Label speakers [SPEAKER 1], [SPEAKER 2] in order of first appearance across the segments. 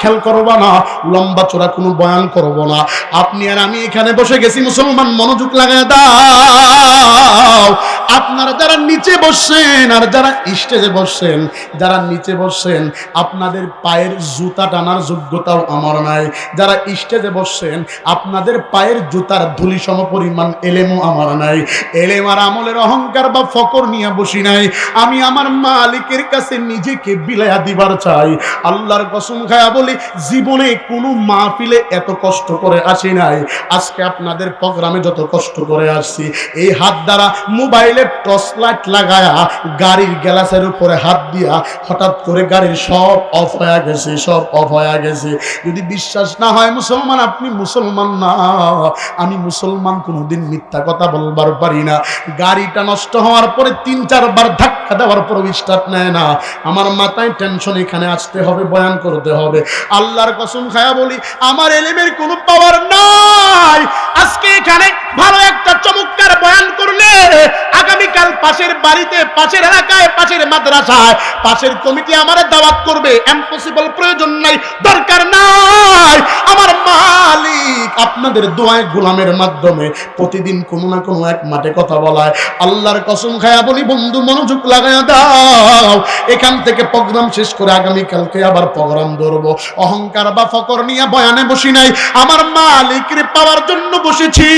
[SPEAKER 1] খেয়াল করব না, লম্বা চড়া কোনো বয়ান করব না। আপনি আর আমি এখানে বসে গেছি, মুসলমান মনোযোগ লাগায় দাও। আপনারা যারা নিচে বসছেন আর যারা স্টেজে বসছেন, যারা নিচে বসছেন আপনাদের পায়ের জুতা টানার যোগ্যতাও আমার নাই। যারা স্টেজে বসছেন আপনাদের পায়ের জুতার ধুলি সম পরিমাণ এলেমও আমার নাই। এলেম আর আমলের অহংকার বা ফকর নিয়ে বসি নাই। আমি আমার মালিকের কাছে নিজেকে বিলায়া দিবার চাই। আল্লাহর কসম খায়া বলি, জীবনে কোনো মাহফিলে এত কষ্ট করে আসি নাই আজকে আপনাদের প্রোগ্রামে যত কষ্ট করে আসছি। এই হাত দ্বারা মোবাইলে টর্চ লাইট লাগায়া গাড়ির গ্লাসের উপরে হাত দিয়া হঠাৎ করে গাড়ির সব অফ হয়ে গেছে, সব অফ হয়ে গেছে। যদি বিশ্বাস না হয় মুসলমান, আপনি মুসলমান না। আমি মুসলমান, কোনোদিন মিথ্যা কথা বলবার পারি না। গাড়িটা নষ্ট হওয়ার পরে 3-4 বার ধাক্কা দেওয়ার পর স্টার্ট নেয় না। আমার মাথায় টেনশন, এখানে আসতে হবে, বয়ান করতে হবে। আল্লাহর কসম খায়া বলি, আমার এলেমের কোনো পাওয়ার নাই। আজকে এখানে ভালো একটা চমৎকার বয়ান করলে আগামীকাল পাশের বাড়িতে, পাশের এলাকায়, পাশের মাদ্রাসায়, পাশের কমিটি আমার দাওয়াত করবে। ইম্পসিবল, প্রয়োজন নাই, দরকার নাই। আমার মালিক আপনাদের দোয়ায় গোলামের মাধ্যমে প্রতিদিন কোনো না কোনো এক মাঠে কথা বলায়। আল্লাহর কসম খায়া বলি বন্ধু, মনোযোগ লাগায়া দাও। এখান থেকে প্রোগ্রাম শেষ করে আগামীকালকে আবার প্রোগ্রাম ধরবো। অহংকার বা ফকর নিয়ে বয়ানে বসি নাই, আমার মালিকের পাওয়ার জন্য বসেছি।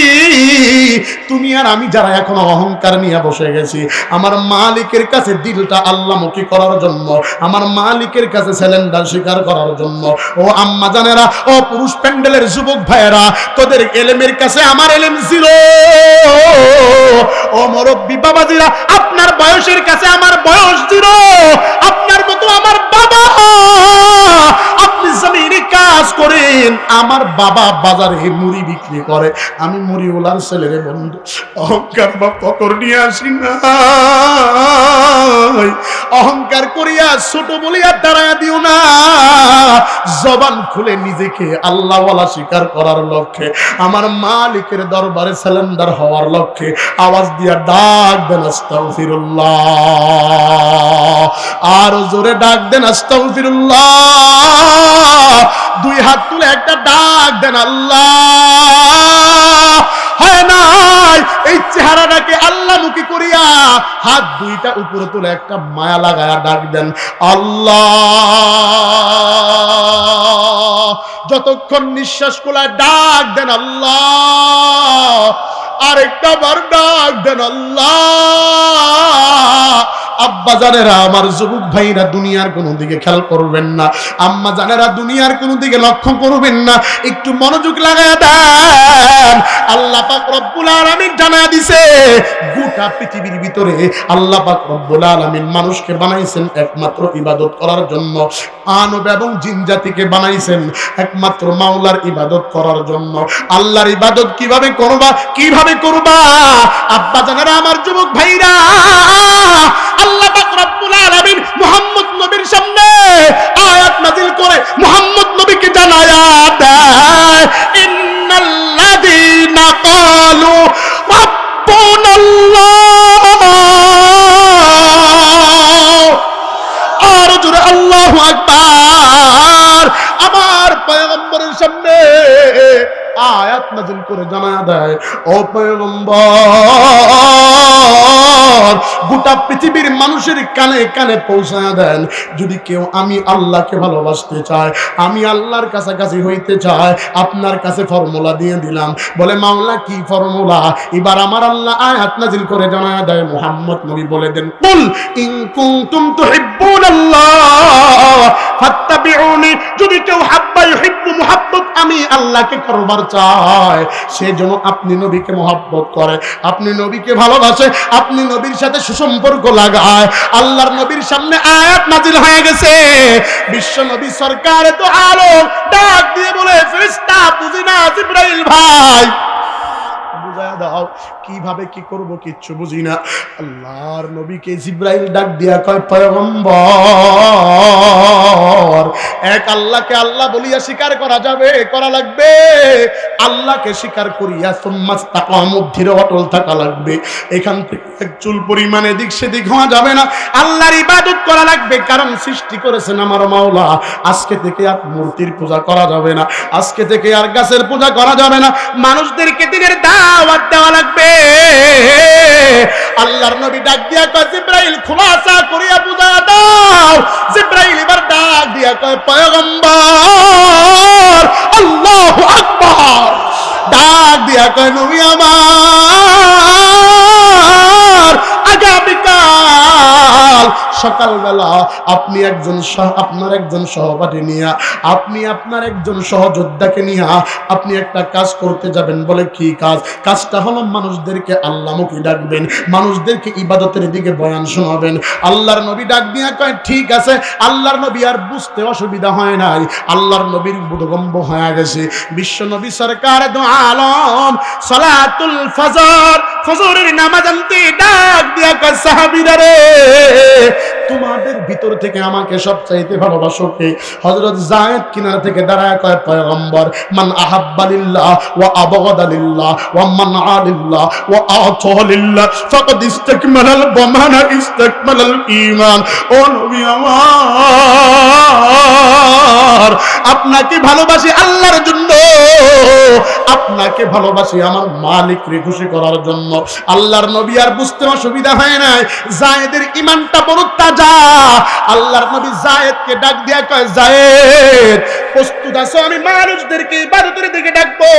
[SPEAKER 1] তুমি আর আমি যারা এখন অহংকার নিয়ে বসে গেছি, আমার মালিকের কাছে দিলটা আল্লাহমুখী করার জন্য, আমার মালিকের কাছে সিলিন্ডার স্বীকার করার জন্য। ও আম্মা জানেরা, ও পুরুষ প্যান্ডেলের যুবক ভাইয়েরা, তোদের এলেমের কাছে আমার এলেম ছিল। ও মুরব্বী বাবাজিরা, আপনার বয়সের কাছে আমার বয়স ছিল। আপনার মতো আমার বাবা, আপনি জমিনে কাজ করেন, আমার বাবা বাজারে মুড়ি বিক্রি করে, আমি মুড়িওয়ালার ছেলের বন্ধু। অহংকার বা ফকর নিয়ে আসি না, অহংকার করিয়া ছোট বলিয়া দাঁড়ায়া দিও না। জবান খুলে নিজেকে আল্লাহওয়ালা স্বীকার করার লক্ষ্যে, আমার মালিকের দরবারে সিলিন্ডার হওয়ার লক্ষ্যে আওয়াজ দিয়া ডাক দেন আস্তাগফিরুল্লাহ। আর জোরে ডাক দেন আস্তাগফিরুল্লাহ। 2 হাত তুলে একটা ডাক দেন আল্লাহ। হয় নাই এই চেহারাটাকে আল্লাহমুখী করিয়া হাত 2টা উপরে তুলে একটা মায়া লাগায়া ডাক দেন আল্লাহ। যতক্ষণ নিঃশ্বাস খোলায় ডাক দেন আল্লাহ। আরেকটা বার ডাক দেন আল্লাহ। আব্বা জানেরা, আমার যুবক ভাইরা, দুনিয়ার কোন দিকে খেয়াল করবেন না। আম্মা জানেরা, দুনিয়ার কোন দিকে লক্ষ্য করবেন না। একটু মনোযোগ লাগায়া দেন। আল্লাহ পাক রব্বুল আলামিন জানায়া দিছে, গোটা পৃথিবীর ভিতরে আল্লাহ পাক রব্বুল আলামিন মানুষকে বানাইছেন একমাত্র ইবাদত করার জন্য। মানব এবং জিন জাতিকে বানাইছেন একমাত্র মাওলার ইবাদত করার জন্য। আল্লাহর ইবাদত কিভাবে করবা, কিভাবে করবা? আব্বা জানেরা, আমার যুবক ভাইরা, আল্লাহ পাক রব্বুল আলামিন মুহাম্মদ নবীর সামনে আয়াত নাযিল করে মুহাম্মদ নবীকে জানায়া দেয়, ইন্নাল্লাযীনা ক্বালু রাব্বুনাল্লাহ। আর জোরে আল্লাহু আকবার। আমার পয়গম্বরের সামনে আয়াত নাযিল করে জানায়া দেয়, ও পয়গম্বর, গোটা পৃথিবীর মানুষের কানে কানে পৌঁছায়া দেন, যদি কেউ আমি আল্লাহকে ভালোবাসতে চায়, আমি আল্লাহর কাছাকাছি হইতে চায়, আপনার কাছে ফর্মুলা দিয়ে দিলাম। বলে মাওলা কি ফর্মুলা? এবার আমার আল্লাহ আয়াত নাযিল করে জানায়া দেয়, মুহাম্মদ নবী বলে দেন, কুল ইন কুনতুম তুহিব্বুনাল্লাহ ফাত্তাবিউনি। যদি কেউ হাব্বা ইউহিব্বু, মুহাব্বত আমি আল্লাহকে করবার চায়, সে যেন আপনি নবীকে মহব্বত করে, আপনি নবীকে ভালোবাসে, আপনি নবীর সাথে সুসম্পর্ক লাগায়। আল্লাহর নবীর সামনে আয়াত নাযিল হয়ে গেছে। বিশ্ব নবী সরকার তো আলম ডাক দিয়ে বলে, ফেরেশতা বুঝি না, জিবরাইল ভাই বুঝায় দাও কিভাবে কি করব কিচ্ছু বুঝি না। আল্লাহর নবীকে জিবরাইল ডাক দিয়া কয়, পয়গম্বর, এক আল্লাহকে আল্লাহ বলিয়া স্বীকার করা যাবে, করা লাগবে। আল্লাহকে স্বীকার করিয়া সুম্মাস্তাকামু, ধীর অটল থাকা লাগবে। এখান থেকে এক চুল পরিমাণে এদিক সেদিক হওয়া যাবে না। আল্লাহর ইবাদত করা লাগবে, কারণ সৃষ্টি করেছেন আমার মাওলা। আজকে থেকে আর মূর্তির পূজা করা যাবে না, আজকে থেকে আর গাছের পূজা করা যাবে না। মানুষদেরকে দিনের দাওয়াত দেওয়া লাগবে। আল্লাহর নবী ডাক দিয়া কয়, জিবরাইল খুলাসা করিয়া পূজা দাও। জিবরাইল এবার ডাক দিয়া কয়, পয়গম্বর, আল্লাহু আকবার। ডাক দিয়া কয়, নবী আমার, আগামীকাল সকালবেলা আপনি আপনার একজন সহপাঠী নিয়ে, আপনি আপনার একজন সহযোদ্ধাকে নিয়ে আপনি একটা কাজ করতে যাবেন। বলে কি কাজ? কাজটা হলো মানুষদেরকে আল্লাহমুখী ডাকবেন, মানুষদেরকে ইবাদতের দিকে বয়ান শোনাবেন। আল্লাহর নবী ডাক দিয়া কয়, ঠিক আছে। আল্লাহর নবী আর বুঝতে অসুবিধা হয় নাই, আল্লাহর নবীর বোধগম্য হয়ে গেছে। বিশ্ব নবী সরকার দু আলম সালাতুল ফজর, ফজরের নামাজ আনতে ডাক দিয়া কয়, সাহাবীরা রে, তোমাদের ভিতর থেকে আমাকে সবচাইতে ভালোবাসো কে? হযরত যায়েদ কিনারা থেকে দাঁড়ায় কয়, পয়গম্বর, মান আহাব্বা লিল্লাহ ওয়া আবগাদা লিল্লাহ ওয়া মান আলিল্লাহ ওয়া আতা লিল্লাহ ফাকাদ ইসতাকমালাল বামানা ইসতাকমালাল ঈমান। ও নবী আমার, আপনাকে ভালোবাসি আল্লাহর জন্য, আপনাকে ভালোবাসি আমার মালিককে খুশি করার জন্য। আল্লাহর নবী আর বুঝতে অসুবিধা হয় নাই, যায়েদের ঈমানটা বড় তাজা। আল্লাহর নবী যায়েদকে ডাক দিয়া কয়, যায়েদ, প্রস্তুত আছো আমি মানুষদেরকে ইবাদতের দিকে ডাকবো?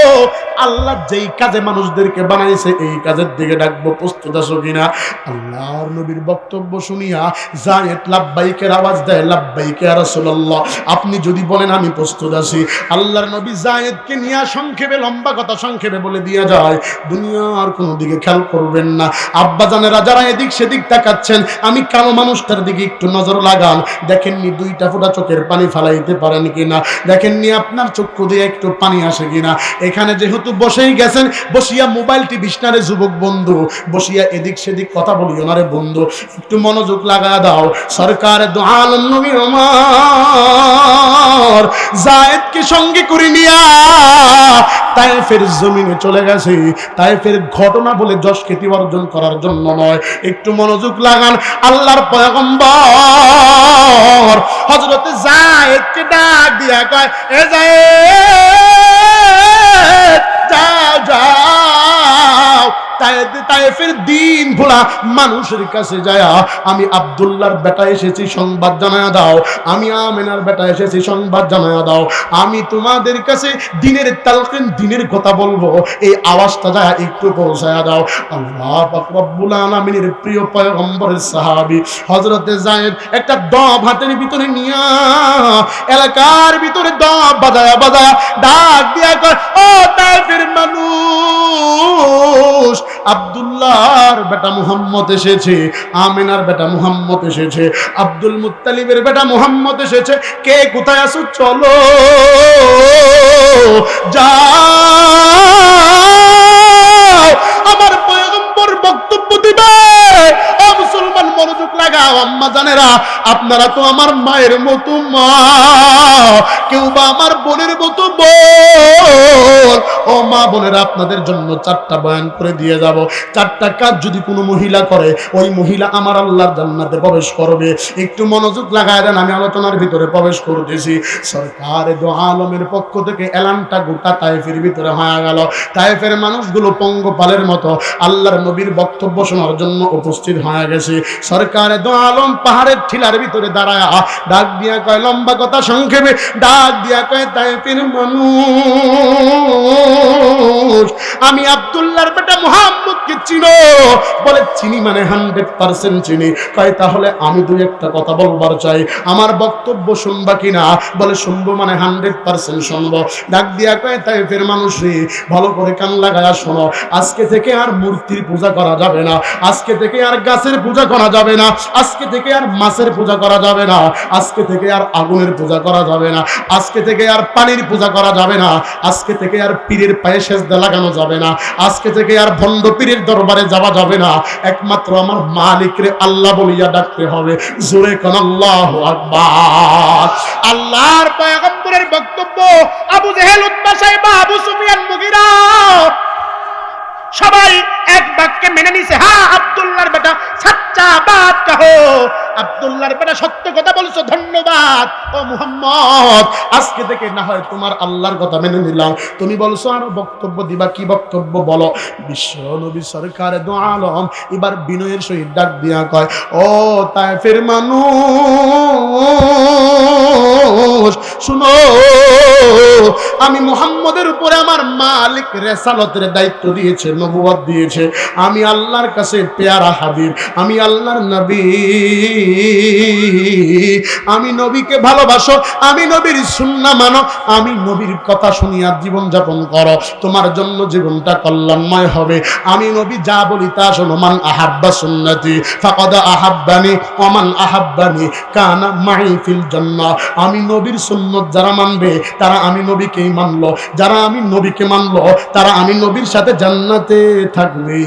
[SPEAKER 1] আল্লাহ যেই কাজে মানুষদেরকে বানাইছে এই কাজের দিকে ডাকবো, প্রস্তুত আছো কিনা? আল্লাহর নবীর বক্তব্য শুনিয়া যায়েদ লাব্বাইকের আওয়াজ দেয়, লাব্বাইক ইয়া রাসূলুল্লাহ, আপনি যদি বলেন আমি প্রস্তুত আছি। আল্লাহর নবী যায়েদকে নিয়ে সংক্ষেপে, লম্বা কথা সংক্ষেপে বলে দিয়া যায়, দুনিয়ার কোনো দিকে খেয়াল করবেন না। আব্বা জানেরা যারা এদিক সেদিক তাকাচ্ছেন, আমি কালো মানুষটার দিকে একটু নজর লাগান। দেখেননি দুইটা ফোঁটা চোখের পানি ফালাইতে পারেন কিনা? দেখেননি আপনার চক্ষু দিয়ে একটু পানি আসে কিনা? এখানে যেহেতু বসেই গেছেন, বসিয়া মোবাইল টিভিস না রে যুবক বন্ধু, বসিয়া এদিক সেদিক কথা বলিও না রে বন্ধু, একটু মনোযোগ লাগা দাও। সরকার দু আলম নবী আমার যায়েদকে সঙ্গে করে নিয়া তায়েফের জমিনে চলে গেছে। তায়েফের ঘটনা বলে যশ খ্যাতি অর্জন করার জন্য নয়, একটু মনোযোগ লাগান। আল্লাহর পয়গম্বর হযরত যায়েদকে ডাক দিয়া কয়, এ যায়েদ, যাও যাও, তায়েফের দিন ভোলা মানুষের কাছে যায়, আমি আব্দুল্লাহর বেটা এসেছি সংবাদ জানায়া দাও, আমি আমেনার বেটা এসেছি সংবাদ জানায়া দাও, আমি তোমাদের কাছে দিনের তালকিন, দিনের কথা বলবো, এই আওয়াজটা যায় একটু পৌঁছায়া দাও। আল্লাহ পাক রব্বুল আলামিনের প্রিয় পয়গম্বরের সাহাবী হযরতে যায়েদ একটা দব হাতের ভিতরে নিয়া এলাকার ভিতরে দব বাজায়া বাজায়া ডাক দিয়া কয়, ও তায়েফের মানুষ, আব্দুল্লাহর বেটা মুহাম্মদ এসেছে, আমিনার বেটা মুহাম্মদ এসেছে, আব্দুল মুত্তালিবের বেটা মুহাম্মদ এসেছে, কে কোথায় আছো চলো যাও, আমার পয়গম্বর বক্তব্য দিবে। ও মুসলমান মনোযোগ লাগাও, আম্মা জানেরা, আপনারা তো আমার মায়ের মতো মা, কেউ বা আমার বোনের মতো বোন। ও মা বোনেরা, আপনাদের জন্য 4টা বয়ান করে দিয়ে যাব। 4টা কাজ যদি কোনো মহিলা করে, ওই মহিলা আমার আল্লাহর জান্নাতে প্রবেশ করবে। একটু মনোযোগ লাগায় দেন, আমি আলোচনার ভিতরে প্রবেশ করতেছি। সরকার দু আলমের পক্ষ থেকে এলানটা গোটা তায়েফের ভিতরে হয়ে গেল। তায়েফের মানুষগুলো পঙ্গপালের মতো আল্লাহর নবীর বক্তব্য শোনার জন্য উপস্থিত হয়ে গেছে। সরকার দু আলম পাহাড়ের ঠিলার ভিতরে দাঁড়ায় ডাক দিয়া কয়, লম্বা কথা সংক্ষেপে ডাক দিয়া কয়, তায়েফের মানুষ, আমি আব্দুল্লাহর বেটা মুহাম্মদকে চিনো? বলে চিনি, মানে 100% চিনি। কয় তাহলে আমি দুই একটা কথা বলবার চাই, আমার বক্তব্য শুনবা কিনা? বলে শুনবো, মানে 100% শুনবো। ডাক দিয়া কয়, তায়েফের মানুষ রে, ভালো করে কান লাগায়া শোনো, আজকে থেকে আর মূর্তির পূজা পূজা করা যাবে না, আজকে থেকে আর গাছের পূজা করা যাবে না, আজকে থেকে আর মাছের পূজা করা যাবে না, আজকে থেকে আর আগুনের পূজা করা যাবে না, আজকে থেকে আর পানির পূজা করা যাবে না, আজকে থেকে আর পীরের পায়ে সেজদা লাগানো যাবে না, আজকে থেকে আর ভণ্ড পীরের দরবারে যাওয়া যাবে না, একমাত্র আমার মালিকরে আল্লাহ বলিয়া ডাকতে হবে। জোরে কোন আল্লাহু আকবার। আল্লাহর পয়গম্বরের বক্তব্য আবু জেহেল, উতবা, সাইবা, আবু সুফিয়ান, মুগিরা সবাই এক বাক্যে মেনে নিছে, হ্যাঁ আব্দুল্লাহর বেটা সচ্চা বাত কহো, আব্দুল্লাহর বেটা সত্য কথা বলছো, ধন্যবাদ ও মুহাম্মদ, আজকে থেকে না হয় তোমার আল্লাহর কথা মেনে নিলাম। তুমি বলছো আরো বক্তব্য দিবা, কি বক্তব্য বলো? বিশ্ব নবী সরকার দো আলম এবার বিনয়ের সহিত ডাক দিয়া কয়, ও তায়েফের মানুষ শুনো, আমি মুহাম্মদের উপরে আমার মালিক রিসালাতের দায়িত্ব দিয়েছে, নবুয়ত দিয়েছে। আমি আল্লাহর কাছে পেয়ারা হাবিব, আমি আল্লাহর নবী, আমি নবীকে ভালোবাসো, আমি নবীর সুন্নাহ মানো, আমি নবীর কথা শুনিয়া জীবন যাপন করো, তোমার জন্য জীবনটা কল্যাণময় হবে। আমি নবী যা বলি তা শোনো। মান আহাব্বা সুন্নতি ফাকাদ আহাব্বানি ওয়া মান আহাব্বানি কানা মাই ফিল জান্নাহ। আমি নবীর সুন্নাত যারা মানবে তারা আমি নবীকেই মানলো, যারা আমি নবীকে মানলো তারা আমি নবীর সাথে জান্নাতে থাকবে।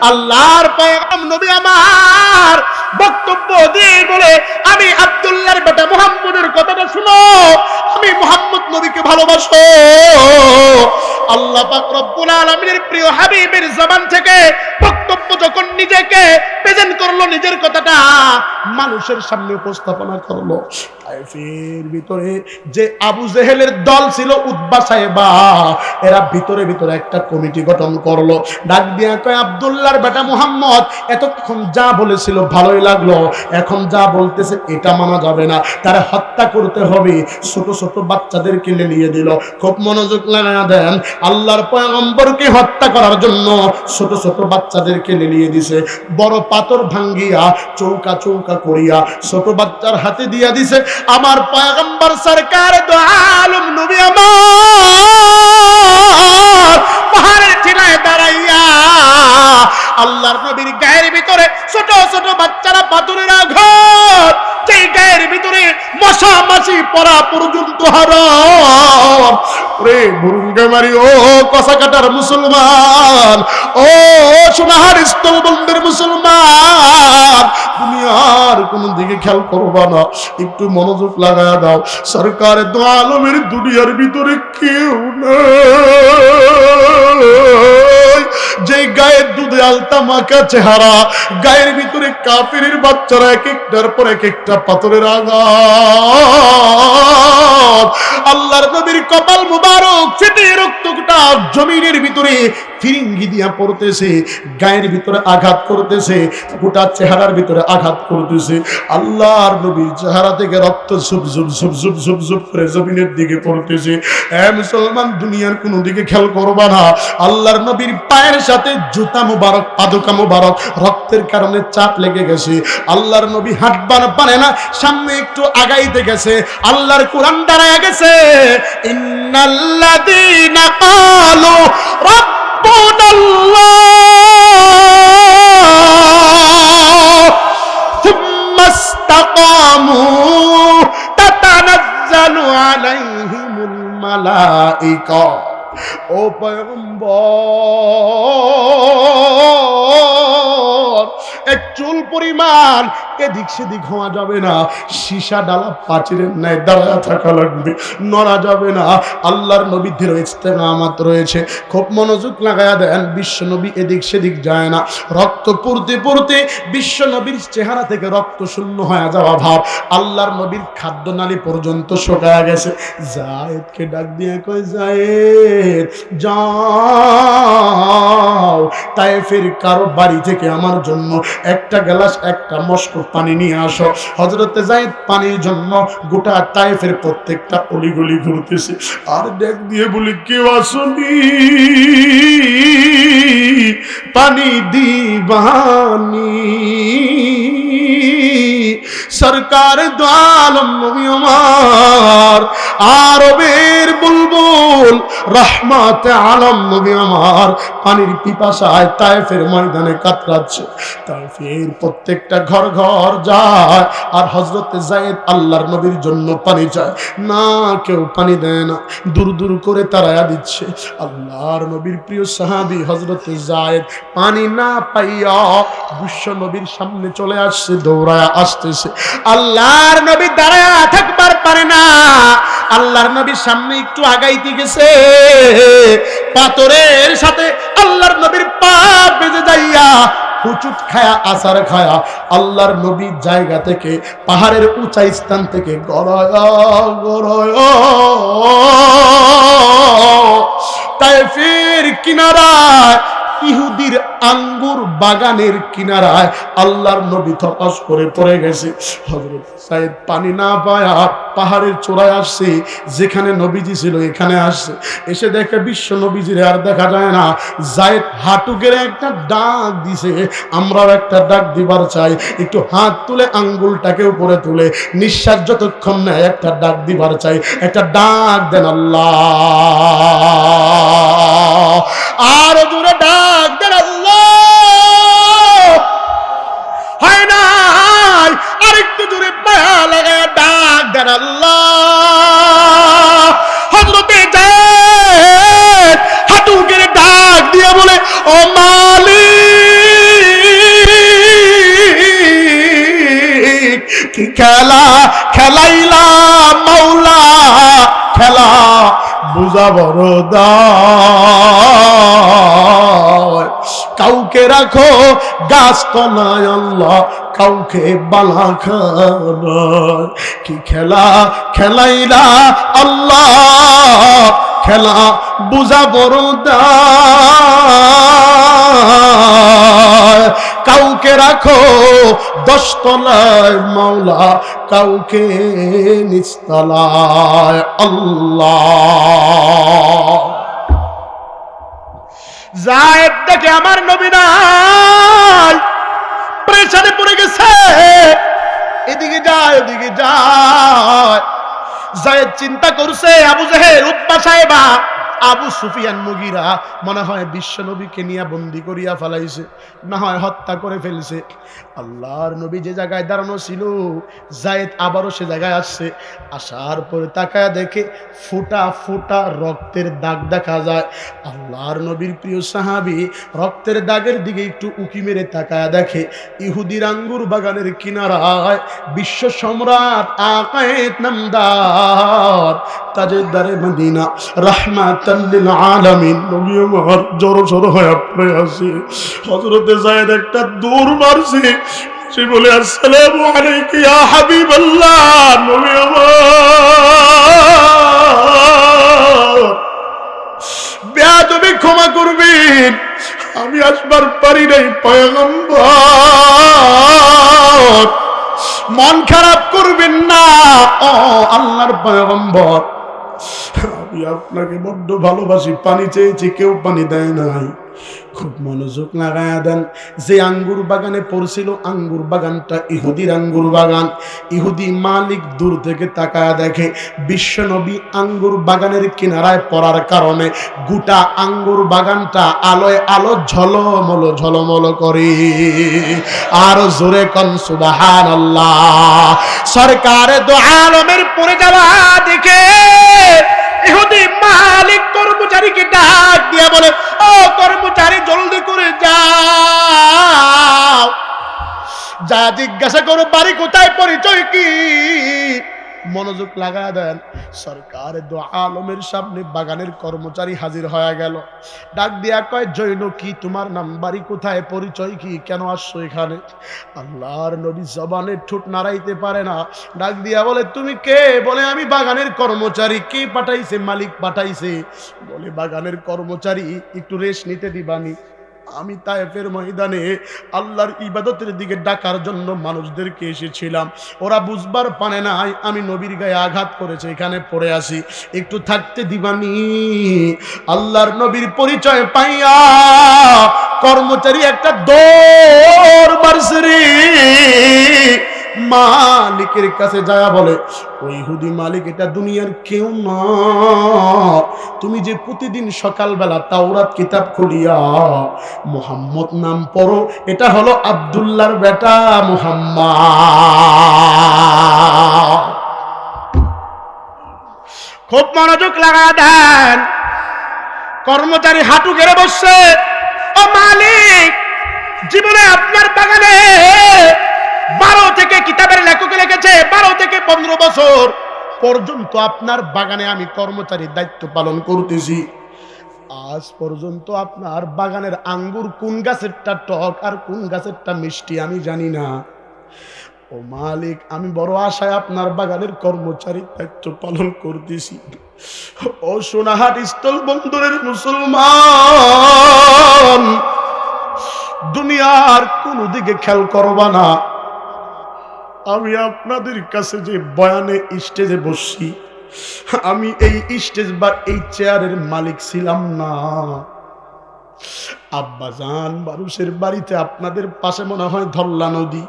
[SPEAKER 1] আল্লাহর পয়গম্বর নবী আমার বক্তব্য দিয়ে বলে, আমি আব্দুল্লাহর বেটা মুহাম্মদের কথাটা শুনো, আমি মুহাম্মদ নবীকে ভালোবাসো। আল্লাহ পাক রব্বুল আলামিনের প্রিয় হাবিবের জবান থেকে বক্তব্য যখন নিজেকে প্রেজেন্ট করলো, নিজের কথাটা মানুষের সামনে উপস্থাপনা করলো, তায়েফের ভিতরে যে আবু জেহেলের দল ছিল, উতবা, সাইবা, এরা ভিতরে ভিতরে একটা কমিটি গঠন করলো। ডাক দিয়া কয়, আব্দুল্লাহর বেটা মুহাম্মদ এতক্ষণ যা বলেছিল ভালোই লাগলো, এখন যা বলতেছে এটা মানা যাবে না, তারা হত্যা করতে হবে। ছোট ছোট বাচ্চাদেরকে নিয়ে দিল। খুব মনোযোগ লাগা দেন, আল্লাহর পয়গম্বরকে হত্যা করার জন্য ছোট ছোট বাচ্চাদেরকে নিয়ে দিছে। বড় পাথর ভাঙ্গিয়া চৌকা চৌকা করিয়া ছোট বাচ্চার হাতে দিয়া দিছে। আমার পয়গম্বর সরকার দো আলম নবী আমার পাহাড়ের টিলায় দাঁড়াইয়া আল্লাহর নবীর গায়ের ভিতরে ছোট ছোট বাচ্চারা পাথরের আঘাত, যেই গায়ের ভিতরে মশা মাছি পড়া পর্যন্ত হারাম। রে বুরুঙ্গা মারি ও কষা কাটার মুসলমান, ও সোনাহার স্থলবন্দের মুসলমান, দুনিয়ার কোন দিকে খেয়াল করবা না, একটু মনোযোগ লাগায়া দাও। সরকার দো আলমের দুনিয়ার ভিতরে কেউ নেই যে গায়ের দুধে আলতা মাখা চেহারা, গায়ের ভিতরে কাফিরের বাচ্চারা এক একটার পর এক একটা পাথরের আঘাত। আল্লাহর নবীর কপাল মুবারক ফেটে রক্তটা জমিনের ভিতরে ফিরিঙ্গি দিয়া পড়তেছে, গায়ের ভিতরে আঘাত করতেছে, গোটা চেহারার ভিতরে আঘাত করতেছে। আল্লাহর নবীর চেহারা থেকে রক্ত ঝুপ ঝুপ ঝুপ ঝুপ ঝুপ ঝুপ করে জমিনের দিকে পড়তেছে। মুসলমান, দুনিয়ার কোন দিকে খেয়াল করবা না। আল্লাহর নবীর পায়ের সাথে জুতা মুবারক, পাদুকা মুবারক রক্তের কারণে চাপ লেগে গেছে। আল্লাহর নবী হাঁটবার পারে না, সামনে একটু আগাইতে গেছে, আল্লাহর কোরআন দাঁড়ায় গেছে, ইন্নাল্লাযীনা ক্বালু রাব্বুনাল্লাহ সুম্মা ইসতাকামু তাতানাজ্জালু আলাইহিমুল মালাইকা। ও পয়গম্বর, এক চুল পরিমাণ এদিক সেদিক হওয়া যাবে না, সীসা ডালা পাচিরের ন্যায় দাঁড়ায় থাকা লাগবে, নড়া যাবে না। আল্লাহর নবীদের ইস্তেকামাত রয়েছে। খুব মনোযোগ লাগায়া দেন, বিশ্ব নবী এদিক সেদিক যায় না। রক্ত পড়তে পড়তে বিশ্ব নবীর চেহারা থেকে রক্ত শূন্য হয়ে যাওয়া ভাব। আল্লাহর নবীর খাদ্য নালী পর্যন্ত শুকায়া গেছে। যায়েদকে ডাক দিয়ে কয়, যায়েদ যাও, তায়েফের কারো বাড়ি থেকে আমার জন্য একটা গ্লাস, একটা মস্ক পানি নিয়ে আসো। হযরতে যায়েদ পানির জন্য গোটা তায়েফের প্রত্যেকটা অলিগলি ঘুরতেছে, আর ডাক দিয়ে বলি, কেউ আসুনি, পানি দিবানি। সরকার দু আলম নবী আমার, আরবের বুলবুল রহমতে আলম নবী আমার পানির পিপাসায় তায়েফের ময়দানে কাতরাচ্ছে। তায়েফের প্রত্যেকটা ঘর ঘর যায় আর হযরতে যায়েদ আল্লাহর নবীর জন্য পানি চায়, না কেউ পানি দেয় না, দূর দূর করে তারায়া দিচ্ছে। আল্লাহর নবীর প্রিয় সাহাবী হযরতে যায়েদ পানি না পাইয়া বিশ্ব নবীর সামনে চলে আসছে, দৌড়ায়া আসতেছে। আল্লাহর নবী দাঁড়ায়া থাকবার পারে না, আল্লাহর নবীর সামনে একটু আগাইতে গেছে, পাথরের সাথে আল্লাহর নবীর পা বেজে যাইয়া হুচুট খায়া আসার খায়া আল্লাহর নবীর জায়গা থেকে পাহাড়ের উঁচা স্থান থেকে গড়ায়া গড়ায়া তায়েফের কিনারায় ইহুদির আঙ্গুর বাগানের কিনারায় আল্লাহর নবী থপাস করে পড়ে গেছে। হযরত যায়েদ পানি না পায়া পাহাড়ের চূড়ায় আসছে, যেখানে নবীজি ছিল এখানে আসছে, এসে দেখে বিশ্ব নবীজির আর দেখা যায় না। যায়েদ হাঁটু গেড়ে একটা ডাক দিছে, আমরাও একটা ডাক দিবার চাই, একটু হাত তুলে আঙ্গুলটাকে উপরে তুলে নিঃশ্বাস যতক্ষণ নেয় একটা ডাক দিবার চাই, একটা ডাক দেন আল্লাহ, আর জোরে ডাক দেন আল্লাহ। হয় না, আরেকটু জোরে পায়া লাগায় ডাক দেন আল্লাহ। হযরতে যায়েদ হাঁটু গেড়ে ডাক দিয়ে বলে, ও মালিক, কি খেলা খেলাইলা মাওলা, খেলা বুঝা বড় দায়, কাউকে রাখো গাছ তলায় আল্লাহ, কাউকে বালা খানায়, কি খেলা খেলাইলা আল্লাহ, খেলা বুঝা বড় দায়, কাউকে রাখো দশতলায় মাওলা, কাউকে নিচতলায় আল্লাহ। যায়েদ দেখে আমার নবী নাই, প্রেসারে পড়ে গেছে, এদিকে যায় ওদিকে যায়। যায়েদ চিন্তা করছে, আবু জেহেল, উতবা সাহেবা, আবু সুফিয়ান, মুগিরা মনে হয় বিশ্ব নবীকে নিয়ে বন্দী করিয়া ফেলাইছে, না হয় হত্যা করে ফেলছে। আল্লাহর নবী যে জায়গায় দাঁড়ানো ছিল, যায়েদ আবারও সে জায়গায় আসছে। আসার পরে তাকায় দেখে ফোঁটা ফোঁটা রক্তের দাগ দেখা যায়। আল্লাহর নবীর প্রিয় সাহাবী রক্তের দাগের দিকে একটু উকি মেরে তাকায় দেখে ইহুদির আঙ্গুর বাগানের কিনারায় বিশ্ব সম্রাট আকায়েত নামদার তাজেদারে মদিনা রাহমাতাল লিল আলামিন নবী আমার জোর জোর হয়ে পড়ে আছে। হযরতে যায়েদ একটা দৌড় মারছে, সে বলে, আসসালামু আলাইকা ইয়া হাবিবাল্লাহ। নবী আমার বেয়াদবি ক্ষমা করবেন, আমি আসবার পারি নাই পয়গম্বর, মন খারাপ করবেন না। ও আল্লাহর পয়গম্বর, আমি আপনাকে বড্ড ভালোবাসি, পানি চেয়েছি কেউ পানি দেয় নাই। খুব মনোযোগ লাগায়া দেন, যে আঙ্গুর বাগানে পড়ছিল আঙ্গুর বাগানটা ইহুদির আঙ্গুর বাগান। ইহুদি মালিক দূর থেকে তাকায়া দেখে বিশ্ব নবী আঙ্গুর বাগানের কিনারায় পড়ার কারণে গোটা আঙ্গুর বাগানটা আলোয় আলো ঝলমল ঝলমল করে। আর জোরে কোন সুবহানাল্লাহ। সরকারে দু আলমের পড়ে যাওয়া দেখে ইহুদি মালিক কর্মচারীকে ডাক দিয়ে বলে, ও কর্মচারী, জলদি করে যাও, যা জিজ্ঞাসা করো বাড়ি কোথায়, পরিচয় কি। মনোযোগ লাগায় দেন, সরকার দু আলমের সামনে বাগানের কর্মচারী হাজির হয়ে গেল। ডাক দিয়া কয়, জৈন কি তোমার নাম, বাড়ি কোথায়, পরিচয় কি, কেন আসছো এখানে? আল্লাহর নবী জবানে ঠোঁট নাড়াইতে পারে না, ডাক দিয়া বলে, তুমি কে? বলে, আমি বাগানের কর্মচারী। কে পাঠাইছে? মালিক পাঠাইছে। বলে, বাগানের কর্মচারী, একটু রেস্ট নিতে দিবানি? আমি তায়েফের ময়দানে আল্লাহর ইবাদতের দিকে ডাকার জন্য মানুষদেরকে এসেছিলাম, ওরা বুঝবার পারে নাই আমি নবীর গায়ে আঘাত করেছে, এখানে পড়ে আসি, একটু থাকতে দিবানি? আল্লাহর নবীর পরিচয় পাইয়া কর্মচারী একটা দৌড় মারছে রে, মালিকের কাছে যায় বলে, ওই ইহুদি মালিক এটা দুনিয়ার কেউ না, তুমি যে প্রতিদিন সকালবেলা তাওরাত কিতাব খুলিয়া মুহাম্মদ নাম পড়ো, এটা হলো আব্দুল্লাহর বেটা মুহাম্মদ। খুব মনোযোগ লাগা দেন। কর্মচারী হাঁটু গেড়ে বসছে, ও মালিক, জীবনে আপনার বাগানে 12 থেকে কিতাবের লেখক লিখেছে 12 থেকে 15 বছর পর্যন্ত আপনার বাগানে আমি কর্মচারীর দায়িত্ব পালন করতেছি, আজ পর্যন্ত আপনার বাগানের আঙ্গুর কোন গাছেরটা টক আর কোন গাছেরটা মিষ্টি আমি জানি না। ও মালিক, আমি বড় আশায় আপনার বাগানের কর্মচারীর দায়িত্ব পালন করতেছি। ও সোনাহাট স্থল বন্দরের মুসলমান, দুনিয়ার কোন দিকে খেয়াল করবা না, আমি আপনাদের কাছে যে বয়ানে স্টেজে বসছি, আমি এই স্টেজ বা এই চেয়ারের মালিক ছিলাম না। আব্বাজান, মানুষের বাড়িতে আপনাদের পাশে মনে হয় ধরলা নদী,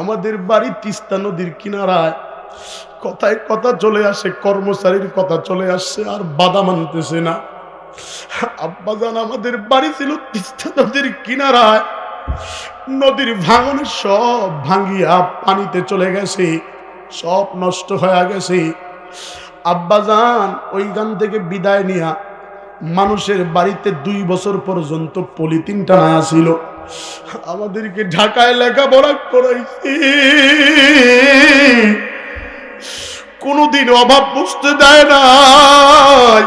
[SPEAKER 1] আমাদের বাড়ি তিস্তা নদীর কিনারায়। কথায় কথা চলে আসে, কর্মচারীর কথা চলে আসছে, আর বাধা মানতেছে না। আব্বাজান, আমাদের বাড়ি ছিল তিস্তা নদীর কিনারায়, নদীর ভাঙনে সব ভাঙিয়া পানিতে চলে গেছে, সব নষ্ট হয়ে গেছে। আব্বাজান ওইখান থেকে বিদায় নিয়া মানুষের বাড়িতে 2 বছর পর্যন্ত পলিথিন টানা ছিল, আমাদেরকে ঢাকায় লেখাপড়া করাইছে, কোনদিন অভাব বুঝতে দেয় নাই।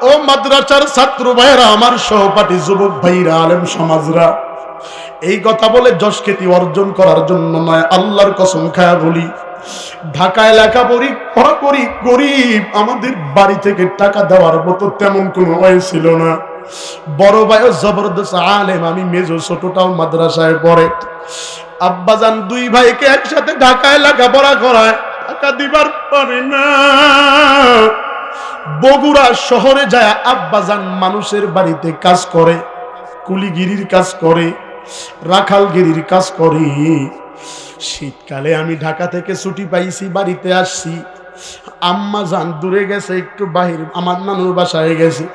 [SPEAKER 1] ও মাদ্রাসার ছাত্র ভাইরা, আমার সহপাঠী যুবক ভাইরা, আলেম সমাজরা, এই কথা বলে যশ খ্যাতি অর্জন করার জন্য নয়, আল্লাহর কসম খায়া বলি, ঢাকায় লেখাপড়া করি গরিব, আমাদের বাড়ি থেকে টাকা দেওয়ার মতো তেমন কোনো হয়েছিল না। বড় ভাইও জবরদস্ত আলেম, আমি মেজো, ছোটটাও মাদ্রাসায় পড়ে। আব্বাজান 2 ভাইকে একসাথে ঢাকায় লেখাপড়া করায়, টাকা দিবার পারে না। বগুড়া শহরে যায় আব্বাজান মানুষের বাড়িতে কাজ করে, কুলিগিরির কাজ করে, রাখালগিরির কাজ করে। শীতকালে আমি ঢাকা থেকে ছুটি পাইছি, বাড়িতে আসছি, আম্মা জান দূরে গেছে, একটু বাহির আমার নানুর বাসায় গেছে।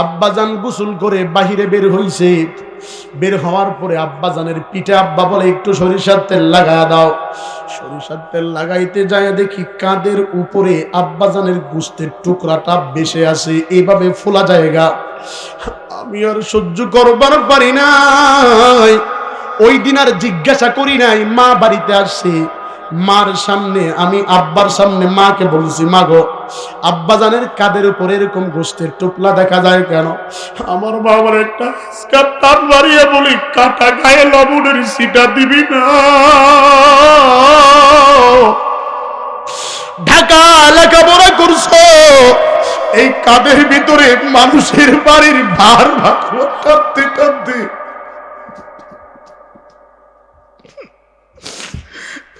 [SPEAKER 1] আব্বাজান গোসল করে বাহিরে বের হইছে, বের হওয়ার পরে আব্বাজানের পিঠে আব্বা বলে, একটু সরিষার তেল লাগা দাও। সরিষার তেল লাগাইতে যায় দেখি কাঁধের উপরে আব্বাজানের গোস্তের টুকরাটা বেশে আছে, এইভাবে ফোলা জায়গা। আমি আর সহ্য করবার পারি নাই, ওই দিন আর জিজ্ঞাসা করি নাই। মা বাড়িতে আসছে, মার সামনে আমি আব্বার সামনে মাকে বলছি, মা গো, আব্বাজানের কাঁধের উপরে এরকম গোস্তের টুকলা দেখা যায় কেন? আমার বাবার একটা টান বাড়িয়ে বলি, কাটা গায়ে লবণের সিটা দিবি না। ঢাকা লেখাপড়া করছো, এই কাঁধের ভিতরে মানুষের বাড়ির ভার ভাগ কাঁদতে কাঁদতে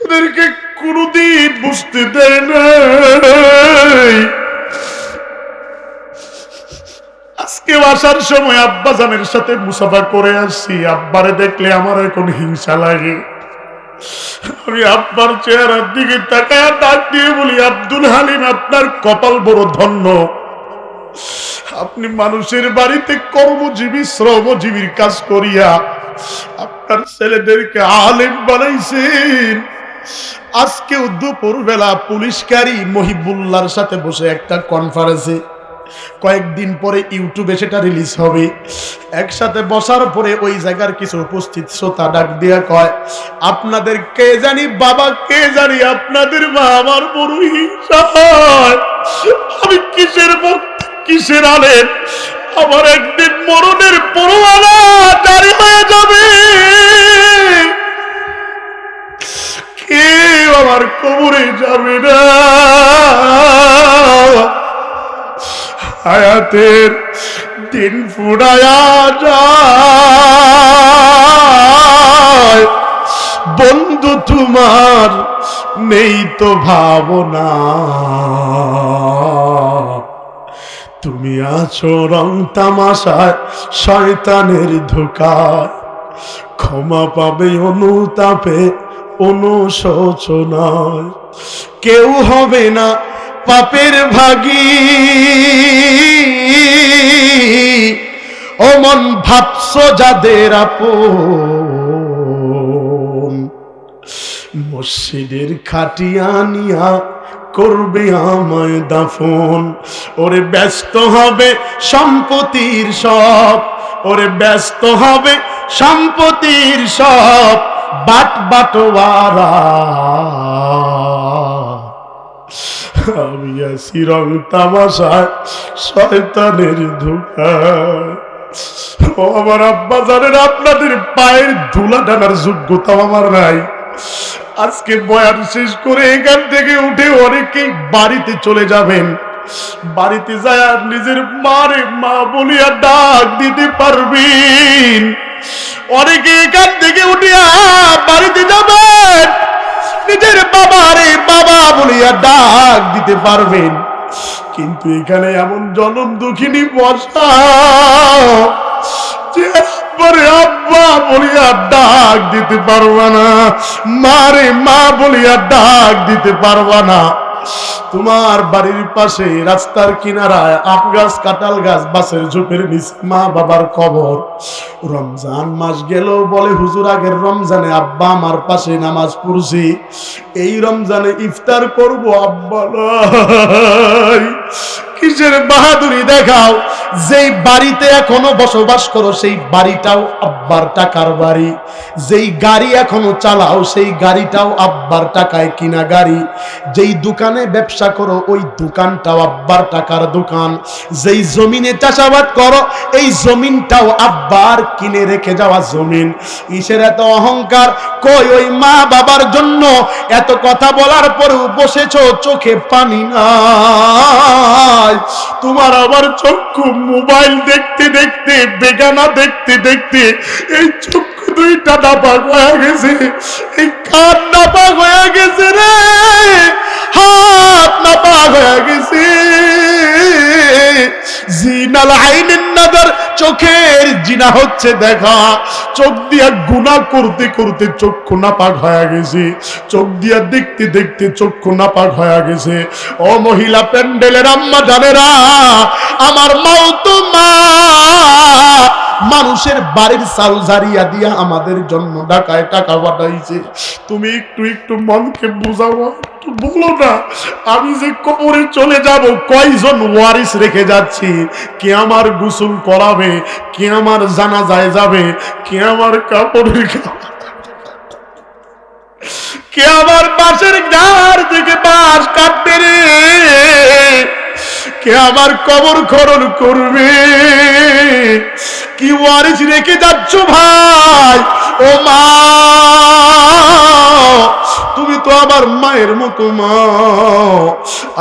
[SPEAKER 1] তাদেরকে কোনদিন বুঝতে দেয় না। আজকে আসার সময় আব্বাজানের সাথে মুসাফা করে আসছি, আব্বারে দেখলে আমার এখন হিংসা লাগে। আমি আব্বার চেহারার দিকে তাকায় ডাক দিয়ে বলি, আব্দুল হালিম, আপনার কপাল বড় ধন্য, আপনি মানুষের বাড়িতে কর্মজীবী শ্রমজীবীর কাজ করিয়া আপনার ছেলেদেরকে আলেম বানাইছেন। আজকেও দুপুর বেলা পুলিশকারী মহিবুল্লাহর সাথে বসে একটা কনফারেন্সে, কয়েকদিন পরে ইউটিউবে সেটা রিলিজ হবে, একসাথে বসার পরে ওই জায়গার কিছু উপস্থিত শ্রোতা ডাক দিয়া কয়, আপনাদের কে জানি বাবা, কে জানি আপনাদের মা, আমার বড় হিংসা হয়। আমি কিসের ভক্ত, কিসের আলেম, আমার একদিন মরণের পরোয়ানা জারি হয়ে যাবে, কেউ আমার কবরে যাবে না। হায়াতের দিন ফুরায়া যায়, বন্ধু তোমার নেই তো ভাবনা, তুমি আছো রং তামাশায় শয়তানের ধোকায়, ক্ষমা পাবে অনুতাপে অনুশোচনায় কেউ হবে না পাপের ভাগী। ও মন ভাবছো যাদের আপন, মসজিদের খাটিয়া নিয়া করবে আমায় দাফন। ওরে ব্যস্ত হবে সম্পত্তির সব, ওরে ব্যস্ত হবে সম্পত্তির সব বাটোয়ারা। আমি আছি রং তামাশায় শয়তানের ধোঁকায়। ও আমার আব্বা জানেন, আপনাদের পায়ের ধুলা টানার যোগ্যতা আমার নাই। আজকে বয়ান শেষ করে এখান থেকে উঠে অনেকেই বাড়িতে চলে যাবেন। বাড়িতে যায় আর নিজের মারে মা বলিয়া ডাক দিতে পারবেন। অনেকে এখান থেকে উঠিয়া বাড়িতে যাবেন, নিজের বাবারে বাবা বলিয়া ডাক দিতে পারবেন। কিন্তু এখানে এমন জনম দুঃখিনী বসা যে পরে আব্বা বলিয়া ডাক দিতে পারবা না, মারে মা বলিয়া ডাক দিতে পারবা না। তোমার বাড়ির পাশে রাস্তার কিনারায় আম গাছ, কাঁঠাল গাছ, বাসের ঝোপের নিচে মা বাবার কবর। রমজান মাস গেল বলে হুজুর আগের রমজানে আব্বা আমার পাশে নামাজ পড়ছি, এই রমজানে ইফতার করব আব্বা নাই। কিসের বাহাদুরি দেখাও? যেই বাড়িতে এখনো বসবাস করো সেই বাড়িটাও আব্বার টাকার বাড়ি, যেই গাড়ি এখনো চালাও সেই গাড়িটাও আব্বার টাকায় কিনা গাড়ি, যেই দোকানে ব্যবসা করো ওই দোকানটাও আব্বার টাকার দোকান, যেই জমিনে চাষাবাদ করো এই জমিনটাও আব্বার কিনে রেখে যাওয়া জমিন। কিসের এত অহংকার? কই ওই মা বাবার জন্য এত কথা বলার পরেও বসেছো চোখে পানি নাই। তোমার আবার চক্ষু মোবাইল দেখতে দেখতে, বেগানা দেখতে দেখতে এই চক্ষু দুইটা নাপাক হয়ে গেছে, এই কান নাপাক হয়ে গেছে রে, হাত নাপাক হয়ে গেছে। জিনাল আইনিন নাদার, চোখের জিনা হচ্ছে দেখা। চোখ দিয়া গুনাহ করতে করতে চক্ষু নাপাক হয়ে গেছে, চোখ দিয়া দেখতে দেখতে চক্ষু নাপাক হয়ে গেছে। ও মহিলা প্যান্ডেলের আম্মা জানেরা, আমার মাও তো মা, মানুষের বাড়ির চাল ঝাড়িয়া দিয়া আমাদের জন্য ঢাকায় টাকা পাঠাইছে। তুমি একটু একটু মনকে বুঝাবো, একটু বলো না আমি যে কবরে চলে যাব কয়জন ওয়ারিস রেখে যাচ্ছি, কে আমার গোসল করাবে, কে আমার জানাজায় যাবে, কে আমার কাপড়ের কে আমার বাঁশের ঘাড় থেকে বাঁশ কাটবে রে, কে আমার কবর খনন করবে, কি ওয়ারিস রেখে যাচ্ছ ভাই? ও মা, তুমি তো আমার মায়ের মতো মা।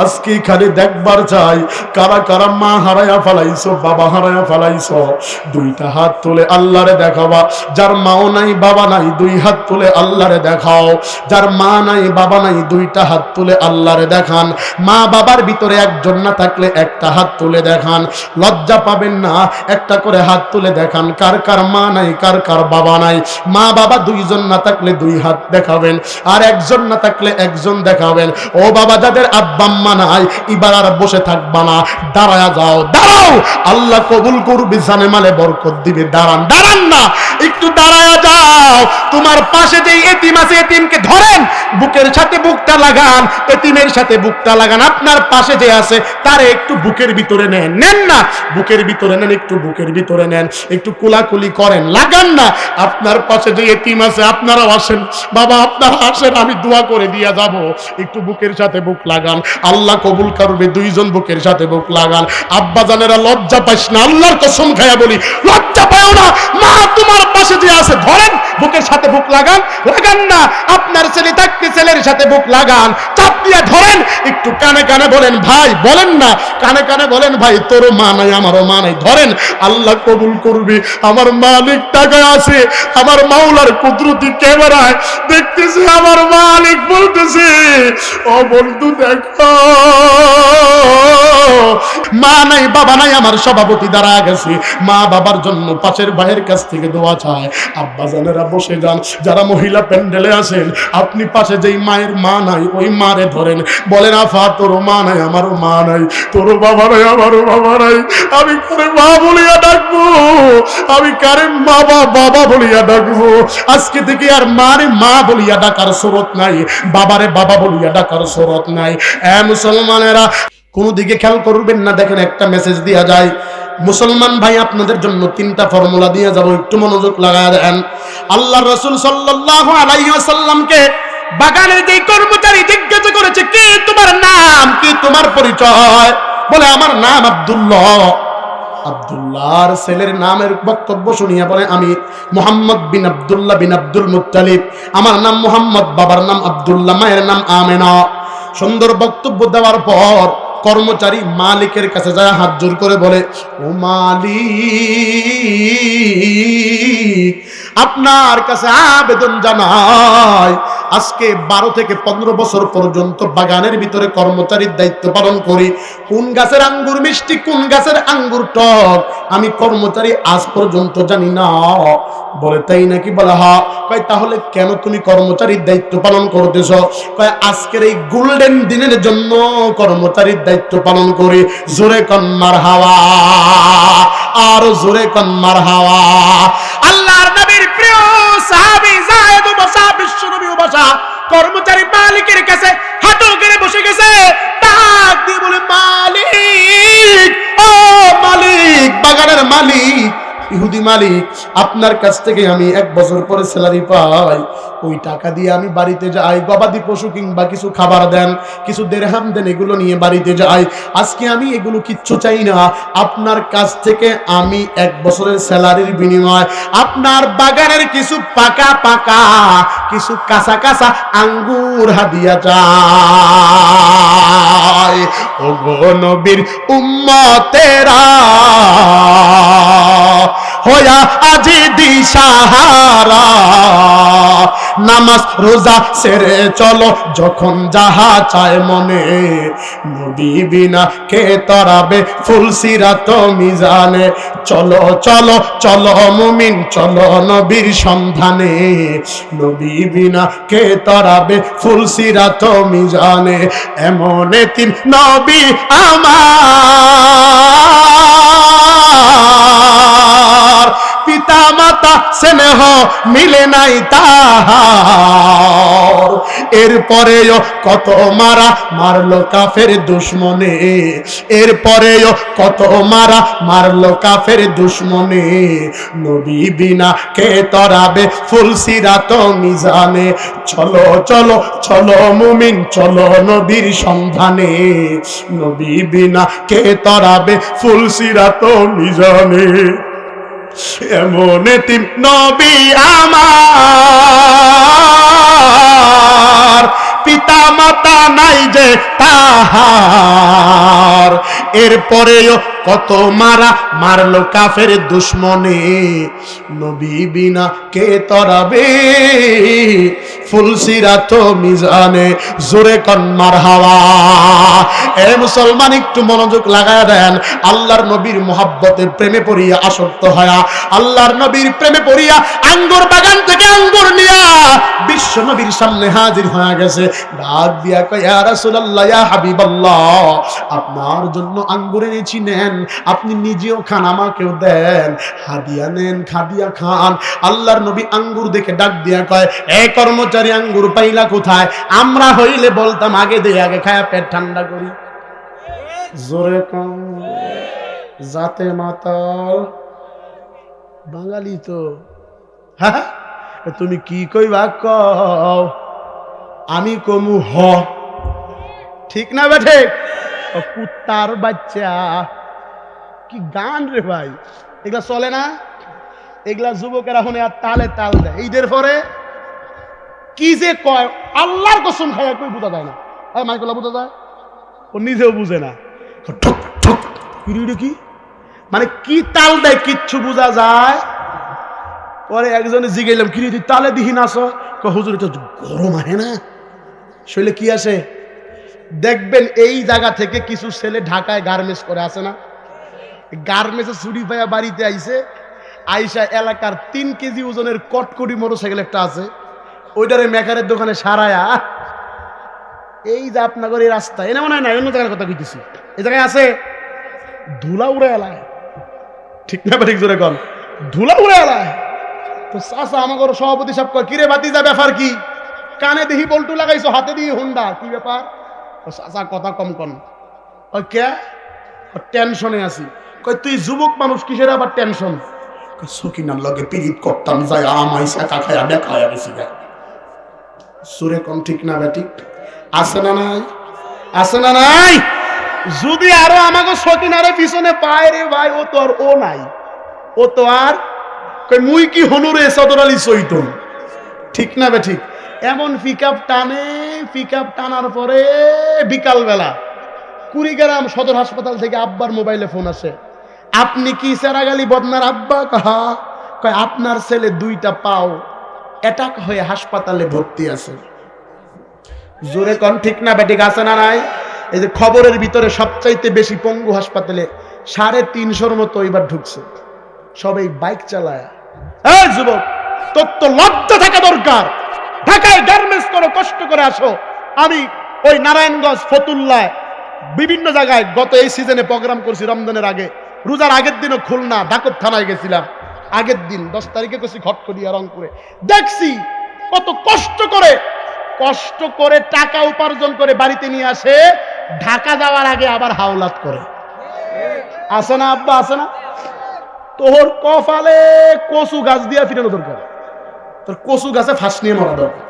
[SPEAKER 1] আজকে এখানে দেখবার চাই কারা কারা মা হারায়া ফেলাইছো, বাবা হারায়া ফেলাইছো। দুইটা হাত তুলে আল্লাহরে দেখাবা। যার মাও নাই বাবা নাই দুই হাত তুলে আল্লাহরে দেখাও। যার মা নাই বাবা নাই দুইটা হাত তুলে আল্লাহরে দেখান। মা বাবার ভিতরে একজন না থাকলে একটা হাত তুলে দেখান, লজ্জা পাবেন না। একটা করে হাত তুলে দেখান কার কার মা নাই, কার কার বাবা নাই। মা বাবা দুইজন না থাকলে দুই হাত দেখাবেন, আর একজন না থাকলে একজন দেখাবেন। ও বাবা যাদের আব্বা আম্মা নাই, এবার আর বসে থাকবা না, দাঁড়ায়া যাও, দাঁড়াও, আল্লাহ কবুল করবে, জানে মালে বরকত দিবে। দাঁড়ান, দাঁড়ান না, একটু দাঁড়ায়া যাও। তোমার পাশে যে এতিম আছে এতিমকে ধরেন, বুকের সাথে বুকটা লাগান, এতিমের সাথে বুকটা লাগান। আপনার পাশে যে আছে তারে একটু বুকের ভিতরে নেন, নেন না, বুকের ভিতরে নেন, একটু বুকের ভিতরে নেন, একটু কোলাকুলি করেন, লাগান না। আপনার পাশে যে এতিম আছে আপনারাও আসেন, বাবা আপনারা আসেন, আমি দোয়া করে দিয়া যাব। একটু বুকের সাথে বুক লাগান, আল্লাহ কবুল করবে। দুইজন বুকের সাথে বুক লাগান। আব্বা জানেরা লজ্জা পাইস না, আল্লাহর কসম খায়া বলি লজ্জা পাও না। মা তোমার পাশে যে আছে ধরেন, বুকের সাথে বুক লাগান, লাগান না। আপনার ছেলে থাকতে ছেলের সাথে বুক লাগান, চাপ দিয়ে ধরেন। একটু কানে কানে বলেন ভাই, বলেন না, কানে কানে বলেন ভাই তোরও মা নাই আমারও মা নাই, ধরেন, আল্লাহ কবুল করবে। আমার মালিক টাকা আছে, আমার মাওলার কুদরতি ক্যামেরায় দেখতেছে, আমার মালিক বলতেছে ও বন্ধু দেখো মা নাই বাবা নাই, আমার সভাপতি দ্বারা গেছে, মা বাবার জন্য পাশের ভাইয়ের কাছ থেকে দোয়া চায়। আব্বা জানেরা বসে যান, যারা মহিলা প্যান্ডেলে আছেন আপনি পাশে যেই মায়ের মা নাই ওই মারে ধরেন, বলেন আফা তোরও মা নাই আমারও মা নাই, তোরও বাবা নাই আমারও বাবা নাই, আমি কারে মা বলিয়া ডাকবো, আমি কারে বাবা বাবা বলিয়া ডাকবো। আজকে থেকে আর মারে মা বলিয়া ডাকার সুরত নাই, বাবারে বাবা বলিয়া ডাকার সুরত নাই। মুসলমানেরা কোন দিকে খেয়াল করবেন না, দেখেন একটা মেসেজ দিয়া যায়। মুসলমান ভাই আপনাদের জন্য 3টা ফর্মুলা দিয়ে যাব, একটু মনোযোগ লাগায় দেন। আল্লাহর রাসূল সাল্লাল্লাহু আলাইহি ওয়াসাল্লামকে বাগানের যে কর্মচারী জিজ্ঞাসা করেছে, কি তোমার নাম, কি তোমার পরিচয়? বলে আমার নাম আব্দুল্লাহ। আব্দুল্লাহর ছেলের নামের বক্তব্য শুনিয়া বলে আমি মুহাম্মদ বিন আব্দুল্লাহ বিন আব্দুল মুত্তালিব, আমার নাম মুহাম্মদ, বাবার নাম আব্দুল্লাহ, মায়ের নাম আমেনা। সুন্দর বক্তব্য দেওয়ার পর কর্মচারী মালিকের কাছে যায়, হাত জোর করে বলে, ও মালিক, আপনার কাছে আবেদন জানাই, আজকে 12 থেকে 15 বছর পর্যন্ত বাগানের ভিতরে কর্মচারীর দায়িত্ব পালন করি। কোন গাছের আঙ্গুর মিষ্টি, কোন গাছের আঙ্গুর টক আমি কর্মচারী আজ পর্যন্ত জানি না। বলে তাই নাকি? বলে হ্যাঁ। কয় তাহলে কেন তুমি কর্মচারীর দায়িত্ব পালন করতেছ? কয় আজকের এই গোল্ডেন দিনের জন্য কর্মচারীর দায়িত্ব পালন করি। জোরে কন মারহাবা, আর জোরে কন মারহাবা। আল্লাহর নবীর প্রিয় সাহাবী যায়েদ বসা, বিশ্ব নবী বসা, কর্মচারী মালিকের কাছে হাঁটু গেড়ে বসে গেছে, ডাক দিয়ে বলে, মালিক, ও মালিক, বাগানের মালিক, ইহুদি মালিক, আপনার কাছ থেকে আমি 1 বছর পরে স্যালারি পাই, ওই টাকা দিয়ে আমি বাড়িতে যাই, গবাদি পশু কিংবা কিছু খাবার দেন, কিছু দেরহাম দেন, এগুলো নিয়ে বাড়িতে যাই। আজকে আমি এগুলো কিচ্ছু চাই না, আপনার কাছ থেকে আমি 1 বছরের স্যালারির বিনিময় আপনার বাগানের কিছু পাকা পাকা, কিছু কাঁচা কাঁচা আঙ্গুর হাদিয়া চাই। ও গো নবীর উম্মতেরা, হোয়া আজি দিশাহারা, নামাজ রোজা সেরে চলো যখন যাহা চায় মনে, নবী বিনা কে তরাবে ফুলসিরাত মিজানে, চলো চলো চলো মুমিন চলো নবীর সন্ধানে, নবী বিনা কে তরাবে ফুলসিরাত মিজানে। এমন এতিম নবী আমার, পিতা মাতা স্নেহ মিলে নাই তাহার, এরপরেও কত মারা মারলো কাফের দুশ্মনে, এরপরেও কত মারা মারলো কাফের দুশ্মনে, নবী বিনা কে তরাবে ফুলসিরাত মিজানে, চলো চলো চলো মুমিন চলো নবীর সন্ধানে, নবী বিনা কে তরাবে ফুলসিরাত মিজানে। এমন এতিম নবী আমার, পিতা মাতা নাই যে তাহার, এরপরেও কত মারা মারলো কাফের দুশ্মনে, নবী বিনা কে তরাবে ফুলসিরাত মিজানে। জোরে কন মারহাবা। এ মুসলমান একটু মনোযোগ লাগায় দেন। আল্লাহর নবীর মুহাব্বতে প্রেমে পড়িয়া আসক্ত হয়া, আল্লাহর নবীর প্রেমে পড়িয়া আঙ্গুর বাগান থেকে আঙ্গুর নিয়া বিশ্ব নবীর সামনে হাজির হয়ে গেছে। ডাক দিয়া কয়, ইয়া রাসূলুল্লাহ, ইয়া হাবিবাল্লাহ, আপনার জন্য আঙ্গুর এনেছি, নেন, আপনি নিজেও খান, আমাকেও দেন, হাদিয়া নেন, খাদিয়া খান। আল্লাহর নবী আঙ্গুর দেখে ডাক দিয়া কয়, এ কর্মচারী, আঙ্গুর পাইলা কোথায়? আমরা হইলে বলতাম আগে দে, আগে খায়া পেট ঠান্ডা করি। জোরে কম, জাতে মাতাল বাঙালি তো। হ্যাঁ, তুমি কি কইবা কও, আমি কমু হ, ঠিক না বেঠে? কুত্তার বাচ্চা, কি গান রে ভাই, এগুলা চলে না? এগুলা যুবকেরা শুনে আর তালে তাল দেয়। ঈদের পরে কি যে কয়, আল্লাহর কসম খাইয়া কই বুঝা যায় না। মাইকলা বুঝা যায়, ও নিজেও বুঝে না। কি মানে কি তাল দেয় কিচ্ছু বুঝা যায়। পরে একজনে জিগাইলাম, কি তুই তালে দিহি নাচ? হুজুর তো গরম আহে না, শরীরে কি আসে? দেখবেন এই জায়গা থেকে কিছু ছেলে ঢাকায় গার্মেন্টস করে, আসে না? গার্মেন্টসে ছুটি পাইয়া বাড়িতে আইসে, আইসা এলাকার 3 কেজি ওজনের কটকটি মোটরসাইকেল একটা আছে, ওইটারে মেকারের দোকানে সারায়া, এই যে আপনাদের এই রাস্তা এনে মনে হয় না, অন্য জায়গার কথা কইতেছি, এই জায়গায় আছে ধুলা উড়ে এলায়, ঠিক না? ঠিক জোরে কন, ধুলা উড়ে এলায়। তো চাচা আমাকে সভাপতি সাহেব কয়, কিরে ভাতিজা ব্যাপার কি? কানে দেখি বল্টু লাগাইছো, হাতে দিয়ে হুন্ডা, কি ব্যাপার? চাচা কথা কম কন। ওই কে? টেনশনে আছি। কই তুই যুবক মানুষ, কিসের আবার টেনশন? সকিনার লগে পিরিত করতাম, যাই আমাই সাকা খায়া দেখায়া গেছি। সুরে কম, ঠিক না বেটি? আছে না নাই? আছে না নাই? যদি আরো আমাকে সকিনারে পিছনে পায় রে ভাই, ও তো আর ও নাই, ও তো আর কই মুই কি হনুরে সদর আলী চৈতন, ঠিক না বে ঠিক? এমন পিকআপ টানে, পিকআপ টানার পরে বিকালবেলা কুড়িগ্রাম সদর হাসপাতাল থেকে আব্বার মোবাইলে ফোন আসে, আপনি কি সেরাগালি বদনার আব্বা? কাহা? কয় আপনার ছেলে 2টা পাও অ্যাটাক হয়ে হাসপাতালে ভর্তি আছে। জোরে কন, ঠিক না বেঠিক? আছে না নাই? এই যে খবরের ভিতরে সবচাইতে বেশি পঙ্গু হাসপাতালে 350-র মতো এবার ঢুকছে, সবাই বাইক চালায়। এই যুবক, তোর তো লজ্জা থাকা দরকার। ঢাকায় গার্মেন্টস করো, কষ্ট করে আসো। আমি ওই নারায়ণগঞ্জ, ফতুল্লাহ, বিভিন্ন জায়গায় গত এই সিজনে প্রোগ্রাম করছি। রমজানের আগে, রোজার আগের দিনও খুলনা ডাকব থানায় গেছিলাম। আগের দিন 10 তারিখে করছি ঘটকড়িয়া, রংপুরে। দেখছি কত কষ্ট করে টাকা উপার্জন করে বাড়িতে নিয়ে আসে, ঢাকা যাওয়ার আগে আবার হাওলাত করে। আছে না আব্বা? আছে না? তোর কপালে কচু গাছ দিয়া ফিরানো দরকার, তোর কচু গাছে ফাঁস নিয়ে মরা দরকার,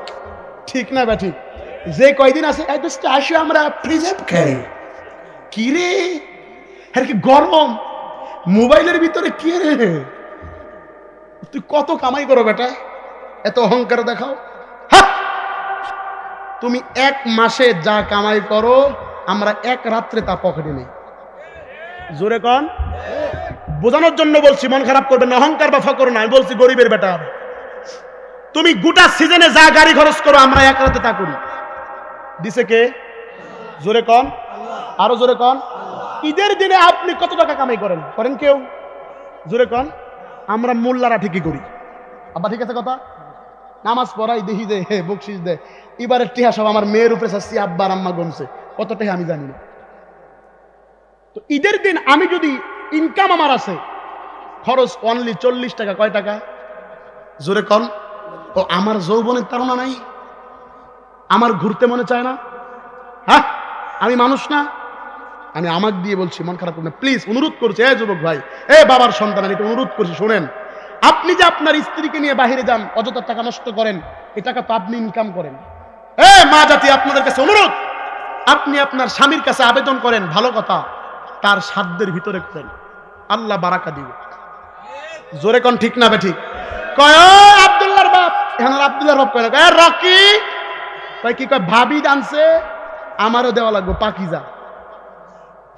[SPEAKER 1] ঠিক না বা ঠিক? যে কয়দিন আছে আসে আমরা প্রিজার্ভ খাই, কি রে আর কি গরম, মোবাইলের ভিতরে কি রে? তুই কত কামাই করো বেটা, এত অহংকার দেখাও। তুমি 1 মাসে যা কামাই করো, আমরা 1 রাত্রে তা পকেটে নেই। জোরে কন, বোঝানোর জন্য বলছি, মন খারাপ করবেন না, অহংকার বা ফকর না, আমি বলছি গরিবের বেটা। তুমি গোটা সিজনে যা গাড়ি খরচ করো, আমরা 1 রাতে তা করি। দিছে কে? জোরে কন, আরো জোরে কন। ঈদের দিনে আপনি কত টাকা কামাই করেন? করেন কেউ? জোরে কন। আমরা মোল্লারা ঠিকই করি। আব্বা ঠিক আছে কথা? নামাজ পড়াই, দেখি যে বকশিস দেয়, এবারের টিহা সব আমার মেয়ের উপরে চাচ্ছি, আব্বার আম্মা গনছে, কত টিহা আমি জানি না। তো ঈদের দিন আমি যদি ইনকাম আমার আছে, খরচ অনলি 40 টাকা। কয় টাকা? জোরে কন। ও আমার যৌবনের তাড়না নাই? আমার ঘুরতে মনে চায় না? হ্যাঁ, আমি মানুষ না? আমি আমাকে দিয়ে বলছি, মন খারাপ করবেন প্লিজ, অনুরোধ করছি। যুবক ভাই, বাবার সন্তান, আমি অনুরোধ করছি, শোনেন। আপনি যে আপনার স্ত্রীকে নিয়ে বাহিরে যান, অযথা টাকা নষ্ট করেন, এই টাকা তো আপনি ইনকাম করেন। মা জাতি, আপনাদের কাছে অনুরোধ, আপনি আপনার স্বামীর কাছে আবেদন করেন, ভালো কথা, তার সাধ্যের ভিতরে করেন, আল্লাহ বারাকা দিবে। জোরে কোন, ঠিক না বে ঠিক? কয় আব্দুল্লাহর বাপ, এখানে আব্দুল্লাহর বাপ কয় না, রকি কয় কি কয়, ভাবি জানছে আমারও দেওয়া লাগবে পাকিজা,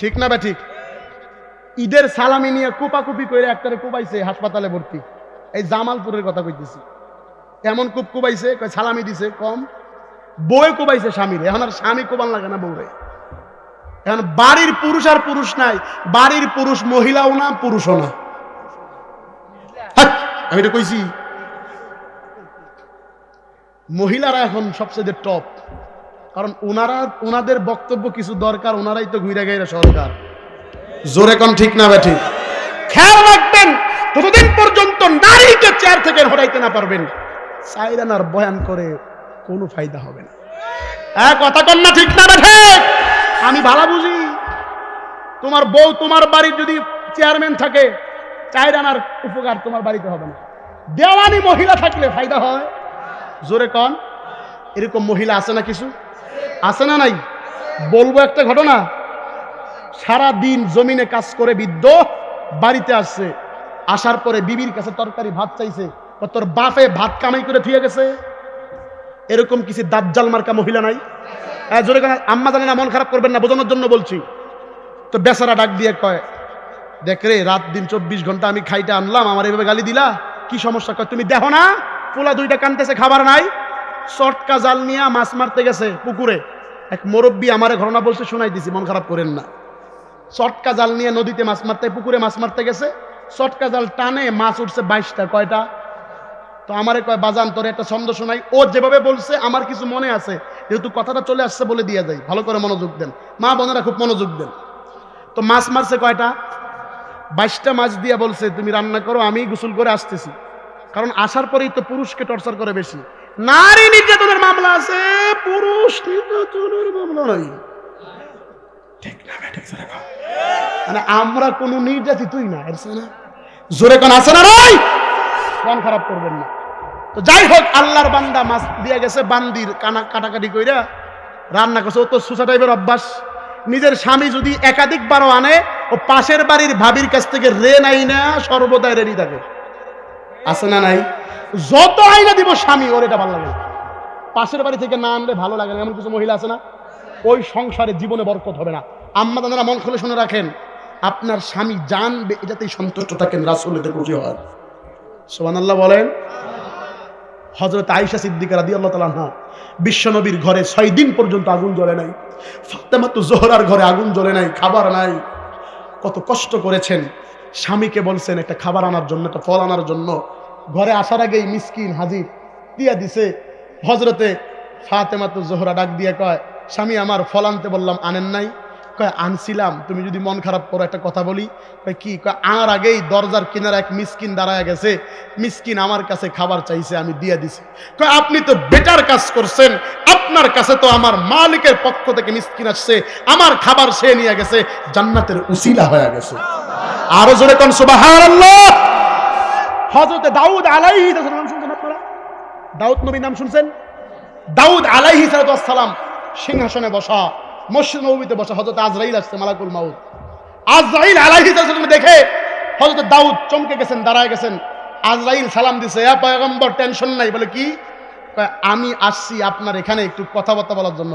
[SPEAKER 1] ঠিক না বে ঠিক? ঈদের সালামি নিয়ে কুপাকুপি করে একটারে কুপাইছে, হাসপাতালে ভর্তি। এই জামালপুরের কথা কইতেছি। এমন কুপাইছে, কয় সালামি দিছে কম, বউ কুপাইছে স্বামীর। এখন আর স্বামী কোবান লাগে না বউরে। এখন বাড়ির পুরুষ আর পুরুষ নাই, বাড়ির পুরুষ মহিলাও না, পুরুষও না। আমি এটা কইছি, মহিলারা এখন সবচেয়ে টপ, কারণ ওনাদের বক্তব্য কিছু দরকার, ওনারাই তো ঘুরে গাইরা সরকার। জোরে কোন, ঠিক না বেঠিক? খেয়াল রাখবেন, যতদিন পর্যন্ত নারীকে চেয়ার থেকে হটাইতে না পারবেন, সাইরানার বয়ান করে কোনো ফায়দা হবে না। কথা কন না, ঠিক না বেঠিক? আমি ভালো বুঝি, তোমার বউ তোমার বাড়ির যদি চেয়ারম্যান থাকে, চাইরানার উপকার তোমার বাড়িতে হবে না। দেওয়ানি মহিলা থাকলে ফায়দা হয়। জোরে কন। এরকম মহিলা আছে না? কিছু আছে না? নাই? বলবো একটা ঘটনা। সারা দিন জমিনে কাজ করে বৃদ্ধ বাড়িতে আসছে, আসার পরে বিবির কাছে তরকারি ভাত চাইছে, তোর বাপে ভাত কামাই করে থুয়ে গেছে। এরকম কিছু দাজ্জাল মার্কা মহিলা নাই? জোরে কন। আম্মা জানে না, মন খারাপ করবেন না, বোঝানোর জন্য বলছি। তো বেচারা ডাক দিয়ে কয়, দেখ রে, রাত দিন 24 ঘন্টা আমি খাইটা আনলাম, আমার এভাবে গালি দিলা, কি সমস্যা? কয় তুমি দেখো না, পোলা 2টা কানতেছে, খাবার নাই। চটকা জাল নিয়ে মাছ মারতে গেছে পুকুরে, এক মুরব্বী আমার ঘটনা বলছে, শোনাই দিছি, মন খারাপ করেন না। চটকা জাল নিয়ে নদীতে মাছ মারতে, পুকুরে মাছ মারতে গেছে, চটকা জাল টানে মাছ উঠছে 22টা। কয়টা? তো আমারে কয় বাজান তোর একটা ছন্দ শোনাই। ও যেভাবে বলছে আমার কিছু মনে আছে, যেহেতু কথাটা চলে আসছে বলে দিয়ে যাই, ভালো করে মনোযোগ দেন, মা বোনেরা খুব মনোযোগ দেন। তো মাছ মারছে কয়টা? 22টা মাছ দিয়া বলছে তুমি রান্না করো, আমি গোসল করে আসতেছি। কারণ আসার পরেই তো পুরুষকে টর্চার করে বেশি। নারী নির্যাতনের মামলা আছে, পুরুষ নির্যাতনের মামলা নাই। ঠিক না? মানে আমরা কোনো নির্যাতিতই না, না জোরে কোন আছে না? নাই, মন খারাপ করবেন না। তো যাই হোক, আল্লাহর বান্দা মাছ দিয়া গেছে, বান্দির কাটাকাটি কইরা রান্না করছে। ও তো সুসা টাইপের অভ্যাস। নিজের স্বামী যদি একাধিকবারও আনে, ও পাশের বাড়ির ভাবির কাছ থেকে রে নাই না সর্বদাই রেডি থাকে। আছে না নাই? যত আইনা দিব স্বামী, ওর এটা ভালো লাগে। পাশের বাড়ি থেকে না আনলে ভালো লাগে না। এমন কিছু মহিলা আছে না, ওই সংসারে জীবনে বরকত হবে না। আম্মা দাদারা মন খুলে শুনে রাখেন, আপনার স্বামী জানবে এটাতেই সন্তুষ্ট থাকেন, রাসূল এতে খুশি হয়। সুবহানাল্লাহ বলেন। হযরত আয়েশা সিদ্দিকা রাদিয়াল্লাহু তাআলা আনহা, বিশ্বনবীর ঘরে 6 দিন পর্যন্ত আগুন জ্বলে নাই। ফাতেমাতু জোহরার ঘরে আগুন জ্বলে নাই, খাবার নাই। কত কষ্ট করেছেন। স্বামীকে বলছেন একটা খাবার আনার জন্য, একটা ফল আনার জন্য। ঘরে আসার আগেই মিসকিন হাজির দিয়া দিছে। হযরতে ফাতেমাতু জোহরা ডাক দিয়ে কয়, স্বামী আমার ফল আনতে বললাম আনেন নাই? কয় আনছিলাম, তুমি যদি মন খারাপ করো একটা কথা বলি। কয় কি? কয় আনার আগেই দরজার কিনারে এক মিসকিন দাঁড়ায় গেছে, মিসকিন আমার কাছে খাবার চাইছে, আমি দিয়ে দিছি। কয় আপনি তো বেটার কাজ করছেন, আপনার কাছে তো আমার মালিকের পক্ষ থেকে মিসকিন আসছে, আমার খাবার সে নিয়ে গেছে, জান্নাতের উসিলা হয়ে গেছে। আরো জোরে কোন সুবহানাল্লাহ। হযরতে দাউদ আলাইহিস সালাম নাম শুনছেন আপনারা? দাউদ নবীর নাম শুনছেন? দাউদ আলাইহিস সালাম সিংহাসনে বসা, মসজিদ নববীতে বসা। হযরত আজরাইল আসছে, মালাকুল মাউত। আজরাইল আলাইহিস সালাম দেখে হযরত দাউদ চমকে গেছেন, দাঁড়ায় গেছেন। আজরাইল সালাম দিছে, এ পয়গম্বর টেনশন নাই। বলে কি? আমি আসছি আপনার এখানে একটু কথাবার্তা বলার জন্য।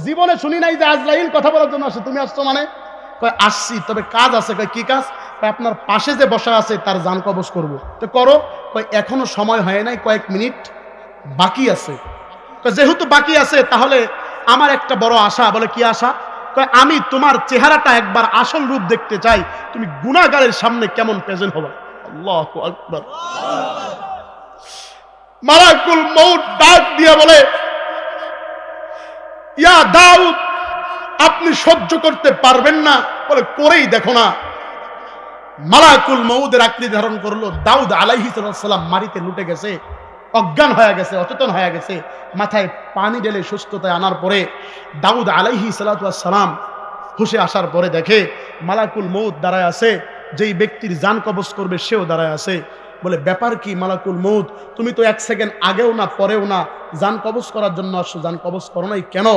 [SPEAKER 1] জীবনে শুনি নাই যে আজরাইল কথা বলার জন্য আসছে, তুমি আসছো মানে? আসছি, তবে কাজ আছে। কি কাজ? আপনার পাশে যে বসা আছে তার জান কবজ করব। তো করো। এখনো সময় হয় নাই, কয়েক মিনিট বাকি আছে। যেহেতু বাকি আছে, তাহলে আমার একটা বড় আশা। বলে কি আশা? আমি তোমার চেহারাটা একবার আসল রূপ দেখতে চাই, তুমি গুনাহগারের সামনে কেমন প্রেজেন্ট হবে। আল্লাহু আকবার। মালাকুল মউত ডাক দিয়া বলে, ইয়া দাউদ, আপনি সহ্য করতে পারবেন না? বলে করেই দেখো না। মালাকুল মউতের আকৃতি ধারণ করলো। দাউদ আলাইহিস সালাম মাটিতে লুটে গেছে, অজ্ঞান হয়ে গেছে, অচেতন হয়ে গেছে। মাথায় পানি ঢেলে সুস্থতায় আনার পরে দাউদ আলাইহিস সালাম হুশে আসার পরে দেখে মালাকুল মউত দাঁড়ায় আছে। যেই ব্যক্তির জান কবজ করবে সেও দাঁড়ায় আছে। বলে ব্যাপার কি মালাকুল মউত? তুমি তো 1 সেকেন্ড আগেও না পরেও না জান কবজ করার জন্য আসছো, জান কবজ করো নাই কেন?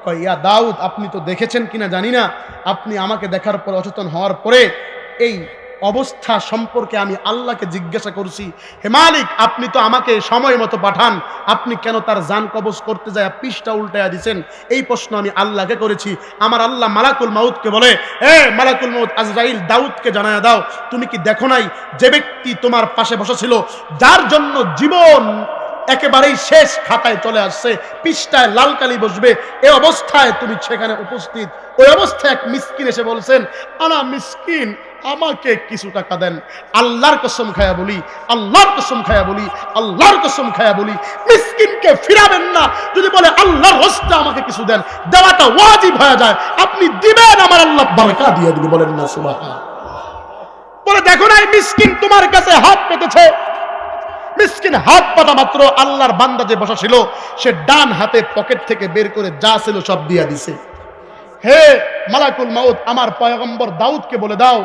[SPEAKER 1] কয় ইয়া দাউদ, আপনি তো দেখেছেন কিনা জানি না, আপনি আমাকে দেখার পর অচেতন হওয়ার পরে এই অবস্থা সম্পর্কে আমি আল্লাহকে জিজ্ঞাসা করছি, হে মালিক, আপনি তো আমাকে সময় মতো পাঠান, আপনি কেন তার জান কবজ করতে যায় পৃষ্ঠা উল্টায়া দিছেন? এই প্রশ্ন আমি আল্লাহকে করেছি। আমার আল্লাহ মালাকুল মাউতকে বলে, এ মালাকুল মাউত, আজরাইল দাউদকে জানায়া দাও, তুমি কি দেখো নাই যে ব্যক্তি তোমার পাশে বসা ছিল, যার জন্য জীবন একেবারেই শেষ খাতায় চলে আসছে, পৃষ্ঠায় লাল কালি বসবে, এই অবস্থায় তুমি সেখানে উপস্থিত। ওই অবস্থায় এক মিসকিন এসে বলছেন, আনা মিসকিন, আমাকে কিছু টাকা দেন। আল্লাহর কসম খায়া বলি, আল্লাহর কসম খায়া বলি, আল্লাহর কসম খায়া বলি, মিসকিনকে ফিরাবেন না। যদি বলে আল্লাহর হস্তে আমাকে কিছু দেন, দেওয়াটা ওয়াজিব হয়ে যায়। আপনি দিবেন, আমার আল্লাহ বারকা দিয়ে দিবে। বলেন না সুবহানাল্লাহ। বলে দেখো না, মিসকিন তোমার কাছে হাত পেতেছে। মিসকিন হাত পাতা মাত্র আল্লাহর বান্দা যে বসা ছিল, সে ডান হাতে পকেট থেকে বের করে যা ছিল সব দিয়া দিছে। হে মালাকুল মাউত, আমার পয়গম্বর দাউদকে বলে দাও,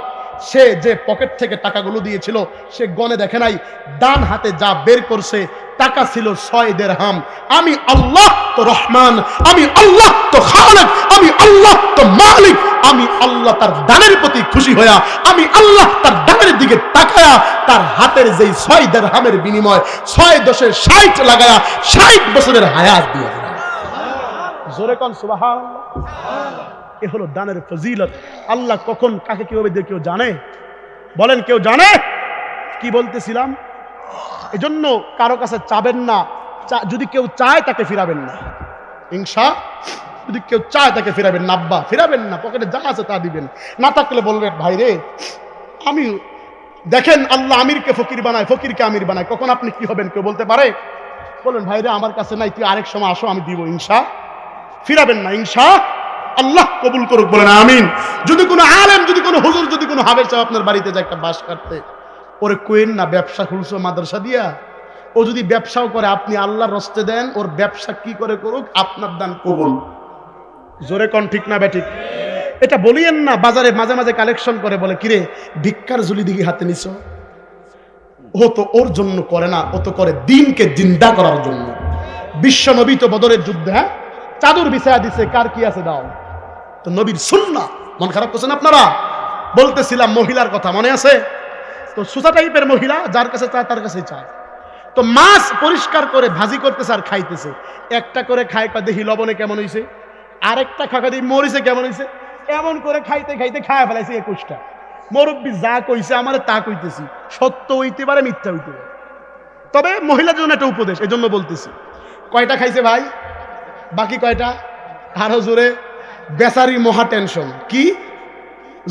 [SPEAKER 1] সে যে পকেট থেকে টাকাগুলো দিয়েছিল সে গনে দেখে নাই, ডান হাতে যা বের করছে টাকা ছিল 6 দিরহাম। আমি আল্লাহ তো রহমান, আমি আল্লাহ তো খালিক, আমি আল্লাহ তো মালিক, আমি আল্লাহ তার দানের প্রতি খুশি হইয়া, আমি আল্লাহ তার দানের দিকে তাকায়া তার হাতের যেই 6 দিরহামের বিনিময় 6 10 60 লাগায়া 60 বছরের হায়াত দিয়ে দিলাম। জোরে কোন সুবহানাল্লাহ। এ হলো দানের ফজিলত। আল্লাহ কখন কাকে কিভাবে দিয়ে কেউ জানে? বলেন, কেউ জানে? কি বলতেছিলাম? এজন্য কারো কাছে চাবেন না, যদি কেউ চায় তাকে ফিরাবেন না। যদি কেউ চায় তাকে ফেরাবেন না আব্বা, ফেরাবেন না, পকেটে যা আছে তা দিবেন, না থাকলে বলবেন ভাই রে আমি, দেখেন আল্লাহ আমিরকে ফকির বানায়, ফকিরকে আমির বানায়, কখন আপনি কি হবেন কেউ বলতে পারে? বলেন ভাই রে আমার কাছে নাই, তুই আরেক সময় আসো আমি দিব ইনশা, ফিরাবেন না ইনশা আল্লাহ কবুল করুক, বলেন আমিন। যদি কোনো আলেম, যদি কোনো হুজুর, যদি কোনো হাফেজ সাহেব আপনার বাড়িতে যায় একটা বাস কাটতে, ওরে কোয়েন না ব্যবসা খুলছো মাদ্রাসা দিয়া, ও যদি ব্যবসাও করে আপনি আল্লাহর রস্তে দেন, ওর ব্যবসা কি করে করুক আপনার দান কবুল। জোরে কোন ঠিক না বেঠিক? এটা বলিয়েন না, বাজারে মাঝে মাঝে কালেকশন করে বলে কিরে ভিক্ষার ঝুলি দিকে হাতে নিছো, ও তো ওর জন্য করে না, ও তো করে দিনকে জিন্দা করার জন্য। বিশ্ব নবী তো বদরের যুদ্ধে চাদর বিছায়া দিছে, কার কি আছে দাও, তো নবীর সুন্নাহ। মন খারাপ করছেন আপনারা? বলতেছিলাম মহিলার কথা মনে আছে তো, সুসা টাইপের মহিলা, যার কাছে চায় তার কাছেই চায়। তো মাছ পরিষ্কার করে ভাজি করতেছে আর খাইতেছে, একটা করে খায় দেখি লবণে কেমন হয়েছে, আরেকটা খাকা দিয়ে মরিছে কেমন হয়েছে, এমন করে খাইতে খাইতে খায় ফেলাইছে 21টা। মুরব্বী যা কইছে আমার তা কইতেছি, সত্য হইতে পারে মিথ্যা হইতে পারে, তবে মহিলার জন্য একটা উপদেশ, এই জন্য বলতেছি। কয়টা খাইছে ভাই? বাকি কয়টা? আরো জোরে। বেচারি মহা টেনশন, কি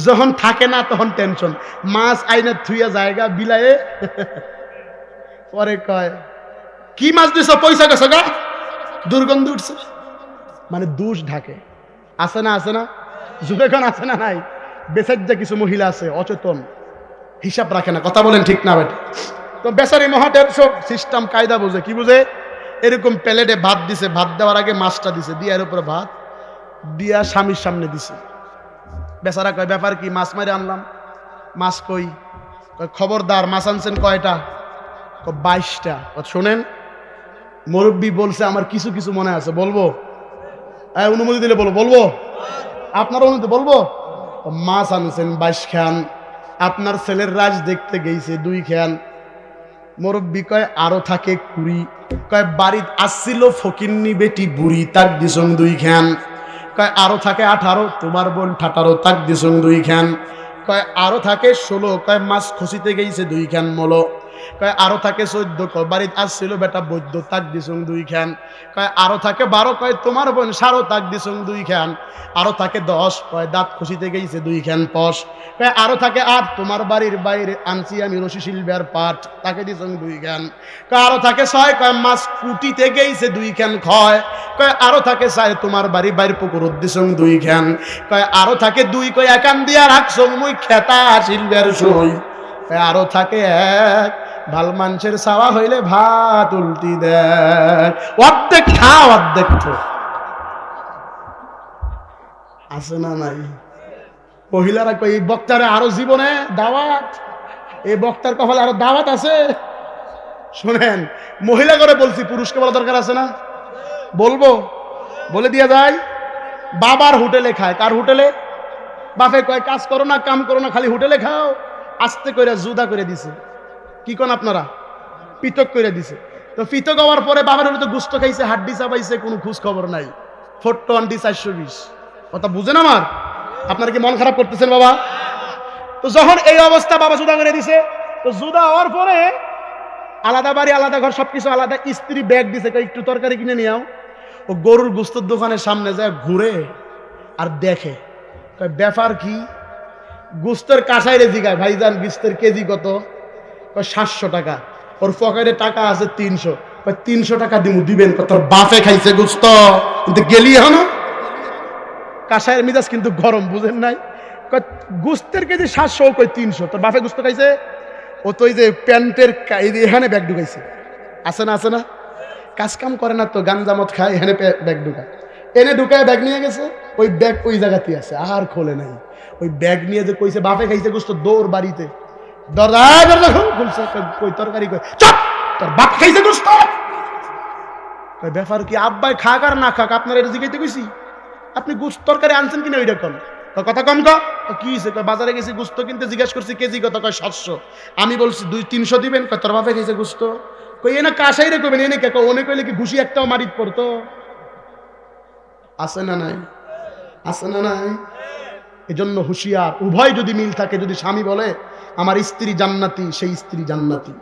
[SPEAKER 1] যখন থাকে না তখন টেনশন, মাছ আইনা থুইয়া জায়গা বিলায়ে পরে কয় কি মাছ দিছ, পয়সা গেছে গা, দুর্গন্ধ উঠছে, মানে দুষ ঢাকে। আছে না, আছে না, যুগেখন আছে না নাই? বেচার যে কিছু মহিলা আছে অচেতন, হিসাব রাখে না, কথা বলেন ঠিক না বেটা? তো বেচারি মহাটের সব সিস্টেম কায়দা বুঝে, কি বুঝে? এরকম প্লেটে ভাত দিছে, ভাত দেওয়ার আগে মাছটা দিছে, দিয়ে এর উপরে ভাত দিয়া স্বামীর সামনে দিছে। বেচারা কয় ব্যাপার কি, মাছ মারে আনলাম। মাছ কই? খবরদার, মাছ আনছেন কয়টা? 22টা। শোনেন, মুরব্বী বলছে আমার কিছু কিছু মনে আছে, বলবো? অনুমতি দিলে বলবো, আপনার অনুমতি বলবো? মাছ আনছেন 22 খান, আপনার ছেলের রাজ দেখতে গেছে 2 খান। মুরব্বী কয় আরো থাকে 20। কয় বাড়িত আসছিল ফকিন্নি বেটি বুড়ি, তাক দিছং 2 খান। কয় আরো থাকে 18, তোমার বোন ঠাটারো, তাক দিছং 2 খান। কয় আরো থাকে 16, কয় মাছ খুশিতে গেছে 2 খান মলো। কয় আরো থাকে 14, কয় বাড়িত আসছিল বেটা বৈদ্য, তাক দিছং 2 খান। কয় আরো থাকে 12, কয় তোমার বোন সারো, তাক দিছং 2 খান। আরো থাকে 10, কয় দাঁত খুশিতে গেছে 2 খান পশ। কয় আরো থাকে 8, তোমার বাড়ির বাইরে আনছি আমি রশি শিলবার পাট, তাকে দিছং 2 খান। কয় আরো থাকে 6, কয় মাছ কুটিতে গেছে 2 খান খয়। কয় আরো থাকে 4, তোমার বাড়ি বাইরে পুকুর দিছং 2 খান। কয় আরো থাকে 2, কয় একান দিয়া রাখছং মুই খেতা শিলবার সই। কয় আরো থাকে 1, ভাল মানুষের চাওয়া হইলে ভাত উল্টি দেয়, অর্ধেক খাও অর্ধেক তো। আছে না নাই? মহিলারা কই এই বক্তারে আরো জীবনে দাওয়াত, এই বক্তার কপালে আরো দাওয়াত আছে। শোনেন, মহিলা করে বলছি, পুরুষকে বলা দরকার আছে না? বলবো, বলে দিয়া যায়। বাবার হোটেলে খায়, কার হোটেলে? বাপে কয় কাজ করো না, কাম করো না, খালি হোটেলে খাও। আস্তে করে জুদা করে দিছে, কি কোন আপনারা? পৃথক করে দিছে। তো পৃথক হওয়ার পরে বাবার হলে তো গুস্ত খাইছে, হাড্ডি চাপাইছে, কোনো খোঁজ খবর নাই। 420 420, কথা বুঝেন আমার? আপনারা কি মন খারাপ করতেছেন বাবা? তো যখন এই অবস্থা, বাবা জুদা করে দিছে, তো জুদা হওয়ার পরে আলাদা বাড়ি, আলাদা ঘর, সবকিছু আলাদা। স্ত্রী ব্যাগ দিছে, একটু তরকারি কিনে নিয়ে আও। ও গরুর গোস্তের দোকানের সামনে যায়, ঘুরে আর দেখে, ব্যাপার কি? গোস্তের কাঁসাইরে জিগায়, ভাইজান গোস্তের কেজি কত? 700 টাকা। ওর পকেটে টাকা আছে 300। 300 টাকা দিবেন? তোর বাপে খাইছে গোস্ত, কিন্তু গেলি এখন। কাঁসাইয়ের মিজাজ কিন্তু গরম, বুঝেন নাই? গোস্তের কেজি 700, কই 300, তোর বাপে গোস্ত খাইছে? ও তো ওই যে প্যান্টের এখানে ব্যাগ ঢুকাইছে, আছে না, আছে না? কাজ কাম করে না তো, গাঞ্জামত খায়, এখানে ব্যাগ ঢুকায়, এনে ঢুকায় ব্যাগ নিয়ে গেছে। ওই ব্যাগ ওই জায়গাতেই আছে, আর খোলে নাই। ওই ব্যাগ নিয়ে যে কইছে বাপে খাইছে গোস্ত, দৌড় বাড়িতে, দরজা খুলছে। কই তরকারি? কই চুপ, তোর বাপ খাইছে গোস্ত। কই ব্যাপার কি? আব্বাই খাক আর না খাক, আপনার এটা জিগাইতে কইছি? আপনি গোস্ত তরকারি আনছেন কিনা ওইটা কোন? কথা কম ক। কি হয়েছে? বাজারে গেছি গোস্ত কিনতে, জিজ্ঞাসা করছি কেজি কত? কয় 700। আমি বলছি 200-300 দিবেন? কয় তোর বাপে খাইছে গোস্ত। কই এনে কাশাই রে কইবেন, এনে কে? ওনে কইলে কি ঘুষি একটাও মারিত পড়তো? আছে না নাই? আছে না নাই? এজন্য হুঁশিয়ার। উভয় যদি মিল থাকে, যদি স্বামী বলে আমার স্ত্রী জান্নাতি, সেই স্ত্রী জান্নাতি।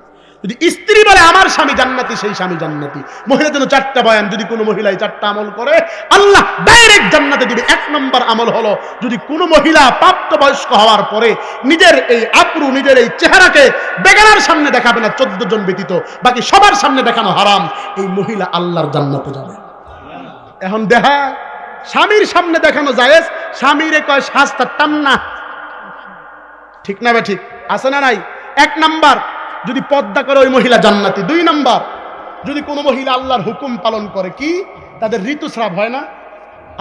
[SPEAKER 1] যদি স্ত্রী বলে আমার স্বামী জান্নাতি, সেই স্বামী জান্নাতি। মহিলার জন্য 4টা বয়ান, যদি কোনো মহিলা এই 4টা আমল করে আল্লাহ ডাইরেক্ট জান্নাতে দিবে। 1 নম্বর আমল হলো, যদি কোনো মহিলা প্রাপ্তবয়স্ক হওয়ার পরে নিজের এই আবরু, নিজের এই চেহারাকে বেগানার সামনে দেখাবে না, 14 জন ব্যতীত, বাকি সবার সামনে দেখানো হারাম, এই মহিলা আল্লাহর জান্নাতে যাবে। এখন দেখা স্বামীর সামনে দেখানো জায়েজ, স্বামীরে কয় শাস্তারতাম না, ঠিক না? ঠিক আছে না নাই? 1 নাম্বার, যদি পর্দা করে ওই মহিলা জান্নাতি। 2 নাম্বার, যদি কোনো মহিলা আল্লাহর হুকুম পালন করে, কি তাদের ঋতুস্রাব হয় না?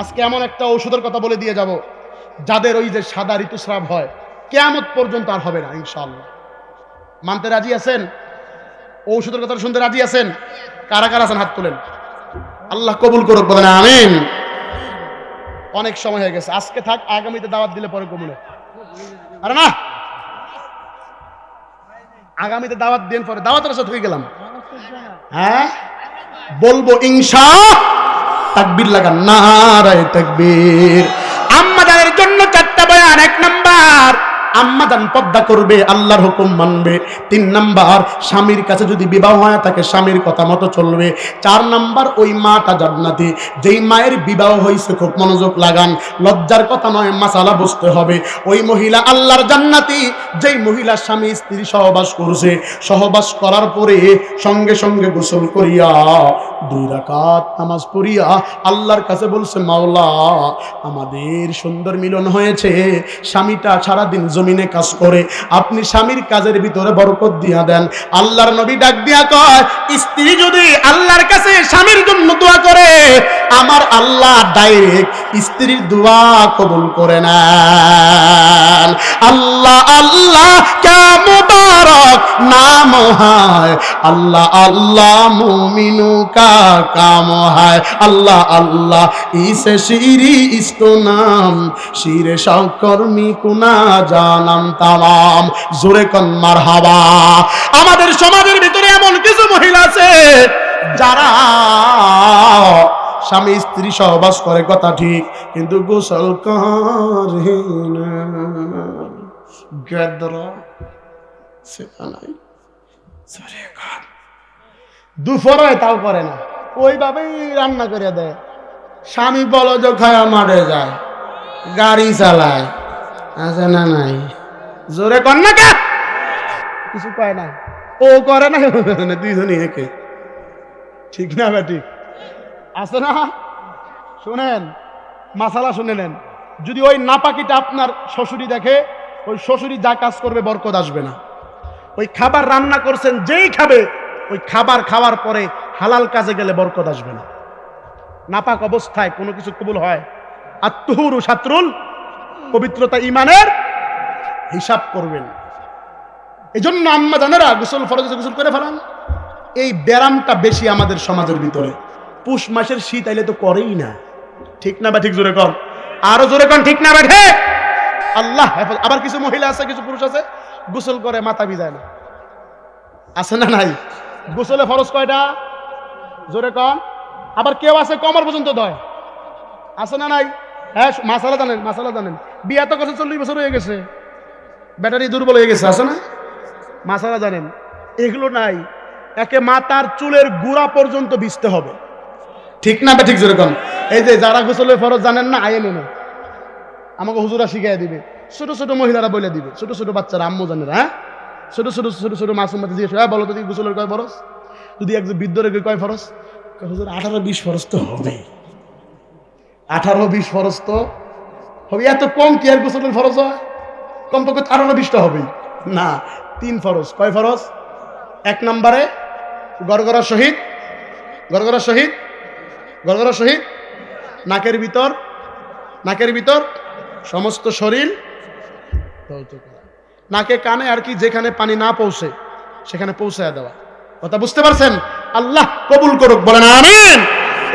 [SPEAKER 1] আজকে এমন একটা ঔষধের কথা বলে দিয়ে যাব, যাদের ওই যে সাদা ঋতুস্রাব হয়, কিয়ামত পর্যন্ত আর হবে না ইনশাআল্লাহ। মানতে রাজি আছেন? ঔষধের কথা শুনতে রাজি আছেন? কারা কারা আছেন হাত তোলেন। আল্লাহ কবুল করুক, বলেন আমিন। অনেক সময় হয়ে গেছে, আজকে থাক, আগামীতে দাওয়াত দিলে পরে কবুল। আরে না, আগামীতে দাওয়াত দেন, পরে দাওয়াতের সাথে হয়ে গেলাম। হ্যাঁ বলবো ইনশাআল্লাহ। তাকবীর লাগান, নারায়ে তাকবীর। আম্মাদের জন্য 4টা বয়ান। 1 নাম্বার, আম্মাদান পর্দা করবে, আল্লাহর হুকুম মানবে। 3 নাম্বার, স্বামীর কাছে যদি বিবাহ হয় তাকে স্বামীর কথা মতো চলবে। 4 নাম্বার, ওই মাটা জান্নাতি। যেই মায়ের বিবাহ হয়েছে, খুব মনোযোগ লাগান, লজ্জার কথা নয়, মাসালা বুঝতে হবে। ওই মহিলা আল্লাহর জান্নাতি। যেই মহিলা স্বামী স্ত্রী সহবাস করছে, সহবাস করার পরে সঙ্গে সঙ্গে গোসল করিয়া 2 রাকাত নামাজ পড়িয়া আল্লাহর কাছে বলছে, মাওলা আমাদের সুন্দর মিলন হয়েছে, স্বামীটা সারাদিন জমিনে কাজ করে, আপনি স্বামীর কাজের ভিতরে বরকত দিয়া দেন। আল্লাহর নবী ডাক দিয়া কয়, স্ত্রী যদি আল্লাহর কাছে স্বামীর জন্য দোয়া করে, আমার আল্লাহ ডাইরেক্ট স্ত্রীর দোয়া কবুল করে নেন। আল্লাহ আল্লাহ কে মুবারক নাম হয়, আল্লাহ আল্লাহ মুমিনু কা কাম হয়, আল্লাহ আল্লাহ ইসে শিরি ইस्तो নাম, শিরে সকর্মী কুনা জানাম তামাম। জোরে কোন মারহাবা। আমাদের সমাজের ভিতরে এমন কিছু মহিলা আছে যারা স্বামী স্ত্রী সহবাস করে, কথা ঠিক, কিন্তু গোসল করে না। গেদরা সেটা নাই, দুপুরে তাও করে না, ওইভাবেই রান্না করে দেয়। স্বামী বলো যে খায়া মারে যায়, গাড়ি চালায়, আছে না নাই? জোরে কর না, কে কিছু পায় না, ও করে না, দুইজনই একে, ঠিক না? ঠিক আছে না? শুনেন, মাসালা শুনে নেন। যদি ওই নাপাকিটা আপনার শ্বশুরি দেখে, ওই শ্বশুরি যা কাজ করবে বরকত আসবে না। ওই খাবার রান্না করছেন, যেই খাবে, ওই খাবার খাওয়ার পরে হালাল কাজে গেলে বরকত আসবে না। নাপাক অবস্থায় কোনো কিছু কবুল হয়? আত্মহুরু শাত্রুল, পবিত্রতা ইমানের, হিসাব করবেন। এই জন্য আম্মা জানেরা গোসল ফরজ গোসল করে ফেলান। এই ব্যারামটা বেশি আমাদের সমাজের ভিতরে। পুষ মাসের শীত আইলে তো করেই না, ঠিক না? বা ঠিক? জোরে কর, আরো জোরে কর, ঠিক না? বেঠে আল্লাহ হেফাজত। আবার কিছু মহিলা আছে, কিছু পুরুষ আছে, গোসল করে মাথা ভিজায় না, আছে না নাই? গোসলে ফরজ কয়টা? জোরে কর। আবার কেউ আছে কমর পর্যন্ত দয়, আছে না নাই? হ্যাঁ, মাসালা জানেন, মাসালা জানেন। বিয়া তো করছে 40 বছর হয়ে গেছে, ব্যাটারি দুর্বল হয়ে গেছে, আছে না? মাসালা জানেন, এগুলো নাই। একে মাথার চুলের গুড়া পর্যন্ত ভিজতে হবে, ঠিক না? ঠিক যেরকম এই যে যারা গোসলের ফরজ জানেন না, আইনে না, আমাকে হুজুরা শিখাই দিবে, ছোট ছোট মহিলারা বলে দিবে, ছোট ছোট বাচ্চারা, আম্মু জানেন। হ্যাঁ, ছোট ছোট ছোট ছোট মাসুম বাচ্চা জিজ্ঞেস, হ্যাঁ বলো তো গোসলের কয় ফরজ? যদি একজন বৃদ্ধরে কয় ফরজ? হুজুর 18-20 ফরজ তো হবে, 18-20 ফরজ তো হবে। এত কম কি আর গোসলের ফরজ হয়? কমপক্ষে 18-20টা হবে না। 3 ফরজ। কয় ফরজ? 1 নম্বরে গড়গড়া শহীদ, গড়গড়া শহীদ, গড়গড়া শহীদ, নাকের ভিতর, নাকের ভিতর সমস্ত শরীর, নাকে কানে আর কি, যেখানে পানি না পৌঁছে সেখানে পৌঁছায় দেওয়া। কথা বুঝতে পারছেন? আল্লাহ কবুল করুক, বলেন আমিন।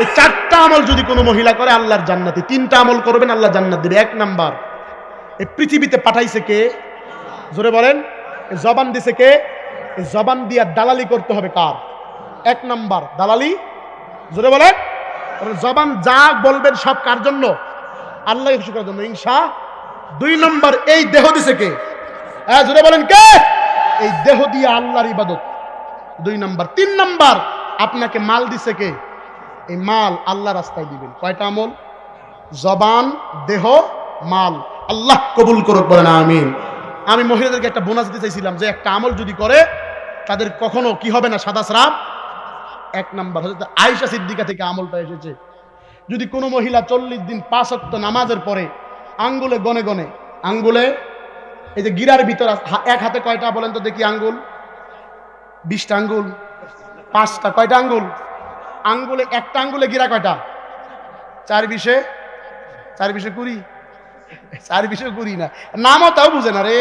[SPEAKER 1] এই 4টা আমল যদি কোনো মহিলা করে, আল্লাহর জান্নাতি। 3টা আমল করবেন, আল্লাহ জান্নাত দিবে। 1 নাম্বার, এই পৃথিবীতে পাঠাইছে কে? জোরে বলেন। এই জবান দিছে কে? এই জবান দিয়া দালালি করতে হবে কার? 1 নাম্বার দালালি। জোরে বলেন। জবান যা বলবেন সব কার জন্য? আল্লাহকে খুশি করার জন্য, ইনশাআল্লাহ। 2 নম্বর, এই দেহ দিছে কে? হ্যাঁ, জোরে বলেন কে? এই দেহ দিয়ে আল্লাহর ইবাদত, 2 নাম্বার। 3 নাম্বার, আপনাকে মাল দিছে কে? এই মাল আল্লাহ রাস্তায় দিবেন। কয়টা আমল? জবান, দেহ, মাল। আল্লাহ কবুল করুক, বলেন আমিন। আমি মহিলাদেরকে একটা বোনাস দিতে চাইছিলাম যে একটা আমল যদি করে তাদের কখনো কি হবে না, সাদা স্রাব। 1 নাম্বার হযরত আয়েশা সিদ্দিকা থেকে আমলটা এসেছে। যদি কোনো মহিলা 40 দিন 5 ওয়াক্ত নামাজের পরে আঙ্গুলে গনে গনে, আঙ্গুলে এই যে গিরার ভিতর এক হাতে কয়টা বলেন তো দেখি আঙ্গুল? 20টা আঙ্গুল, 5টা, কয়টা আঙ্গুল? আঙ্গুলে একটা আঙ্গুলে গিরা কয়টা? 4 20 20 4 20 20 না, নামও তাও বুঝে না রে।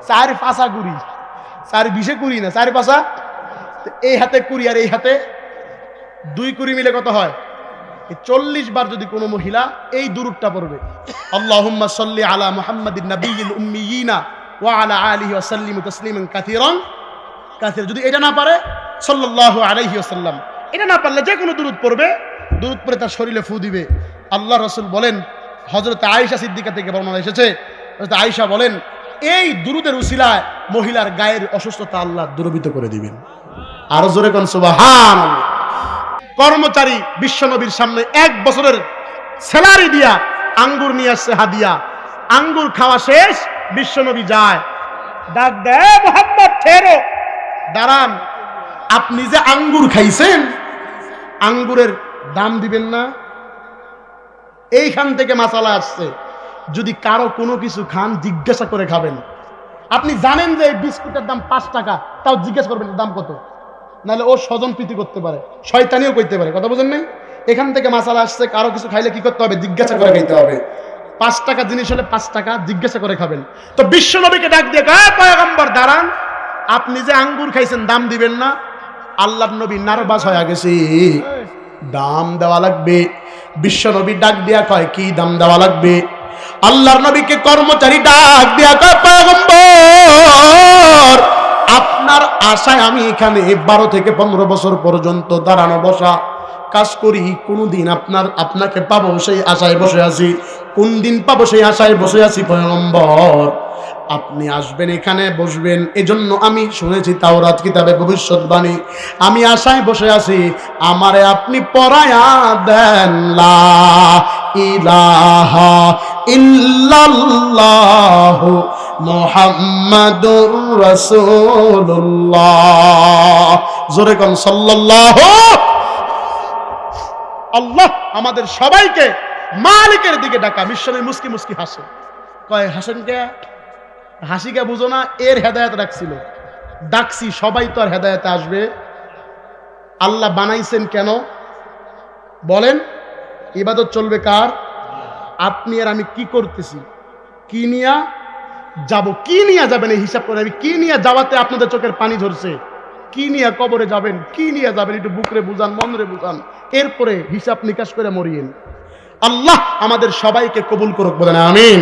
[SPEAKER 1] 4 5 20, 4 20 20 না, 4 5। এই হাতে 20 আর এই হাতে 2 20 মিলে কত হয়? 40 বার যদি কোনো মহিলা এই দুরূদটা পড়বে, আল্লাহুম্মা সাল্লি আলা মুহাম্মাদিন নাবিয়্যিল উম্মিয়িনা ওয়া আলা আলিহি ওয়া সাল্লিম তাসলিমান কাসীরান কাসীর, যদি এটা না পারে সাল্লাল্লাহু আলাইহি ওয়াসাল্লাম, এটা না পারলে যে কোনো দুরূদ পড়বে, দুরূদ পড়ে তার শরীরে ফু দিবে। আল্লাহ রাসূল বলেন, হযরত আয়েশা সিদ্দিকা থেকে বর্ণনা এসেছে, হযরত আয়েশা বলেন, এই দুরূদের উসিলায় মহিলার গায়ের অসুস্থতা আল্লাহ দূরীভূত করে দিবেন। আরো জোরে কোন সুবহানাল্লাহ। কর্মচারী বিশ্বনবীর সামনে 1 বছরের স্যালারি দিয়া আঙ্গুর নিয়ে আসছে হাদিয়া। আঙ্গুর খাওয়া শেষ, বিশ্বনবী যায়, ডাক দেয়, মুহাম্মদ ঠেরো, দাঁড়ান, আপনি যে আঙ্গুর খাইছেন আঙ্গুরের দাম দিবেন না? এইখান থেকে মাসালা আসছে, যদি কারো কোনো কিছু খান জিজ্ঞাসা করে খাবেন। আপনি জানেন যে এই বিস্কুটের দাম 5 টাকা, তাও জিজ্ঞাসা করবেন দাম কত, নাহলে ও স্বজন প্রীতি করতে পারে, শয়তানিও করতে পারে। কথা বুঝেন নাই? এখান থেকে মাসালা আসছে, কারো কিছু খাইলে কি করতে হবে? জিজ্ঞাসা করে খাইতে হবে। 5 টাকা জিনিস হলে 5 টাকা জিজ্ঞাসা করে খাবেন। তো বিশ্বনবীকে ডাক দিয়ে কয়, পয়গম্বর দাঁড়ান, আপনি যে আঙ্গুর খাইছেন দাম দিবেন না? আল্লাহর নবী নার্ভাস হয়ে গেছে, দাম দেওয়া লাগবে। বিশ্বনবী ডাক দিয়া কয়, কি দাম দেওয়া লাগবে? আল্লাহর নবীকে কর্মচারী ডাক দিয়া কয়, পয়গম্বর আপনার আশায় আমি এখানে 12 থেকে 15 বছর পর্যন্ত দাঁড়ানো বসা কাজ করি, কোনদিন আপনাকে পাবো সেই আশায় বসে আছি, কোন দিন পাবো সেই আশায় বসে আছি। পয়গম্বর আপনি আসবেন, এখানে বসবেন, এজন্য আমি শুনেছি তাওরাত কিতাবে ভবিষ্যৎবাণী, আমি আশায় বসে আছি, আমারে আপনি পড়ায়া দেন লা ইলাহা ইল্লাল্লাহু মুহাম্মাদুর রাসূলুল্লাহ। জোরে কোন সাল্লাল্লাহু। আল্লাহ আমাদের সবাইকে মালিকের দিকে ডাকা। বিশ্বনবী মুস্কি মুস্কি হাসে, কয় হাসেন কে? হাসিকে বুঝো না, এর হেদায়েত রাখছিল, ডাকছি, সবাই তো আর হেদায়েতে আসবে? আল্লাহ বানাইছেন কেন বলেন? ইবাদত চলবে কার? আপনি আর আমি কি করতেছি, কি নিয়া যাব, কি নিয়ে যাবেন এই হিসাব করে। আমি কি নিয়ে যাওয়াতে আপনাদের চোখের পানি ঝরছে, কি নিয়ে কবরে যাবেন, কি নিয়ে যাবেন, একটু বুকরে বুঝান, মনরে বুঝান, এরপরে হিসাব নিকাশ করে মরিয়েন। আল্লাহ আমাদের সবাইকে কবুল করুক, বলেন আমিন।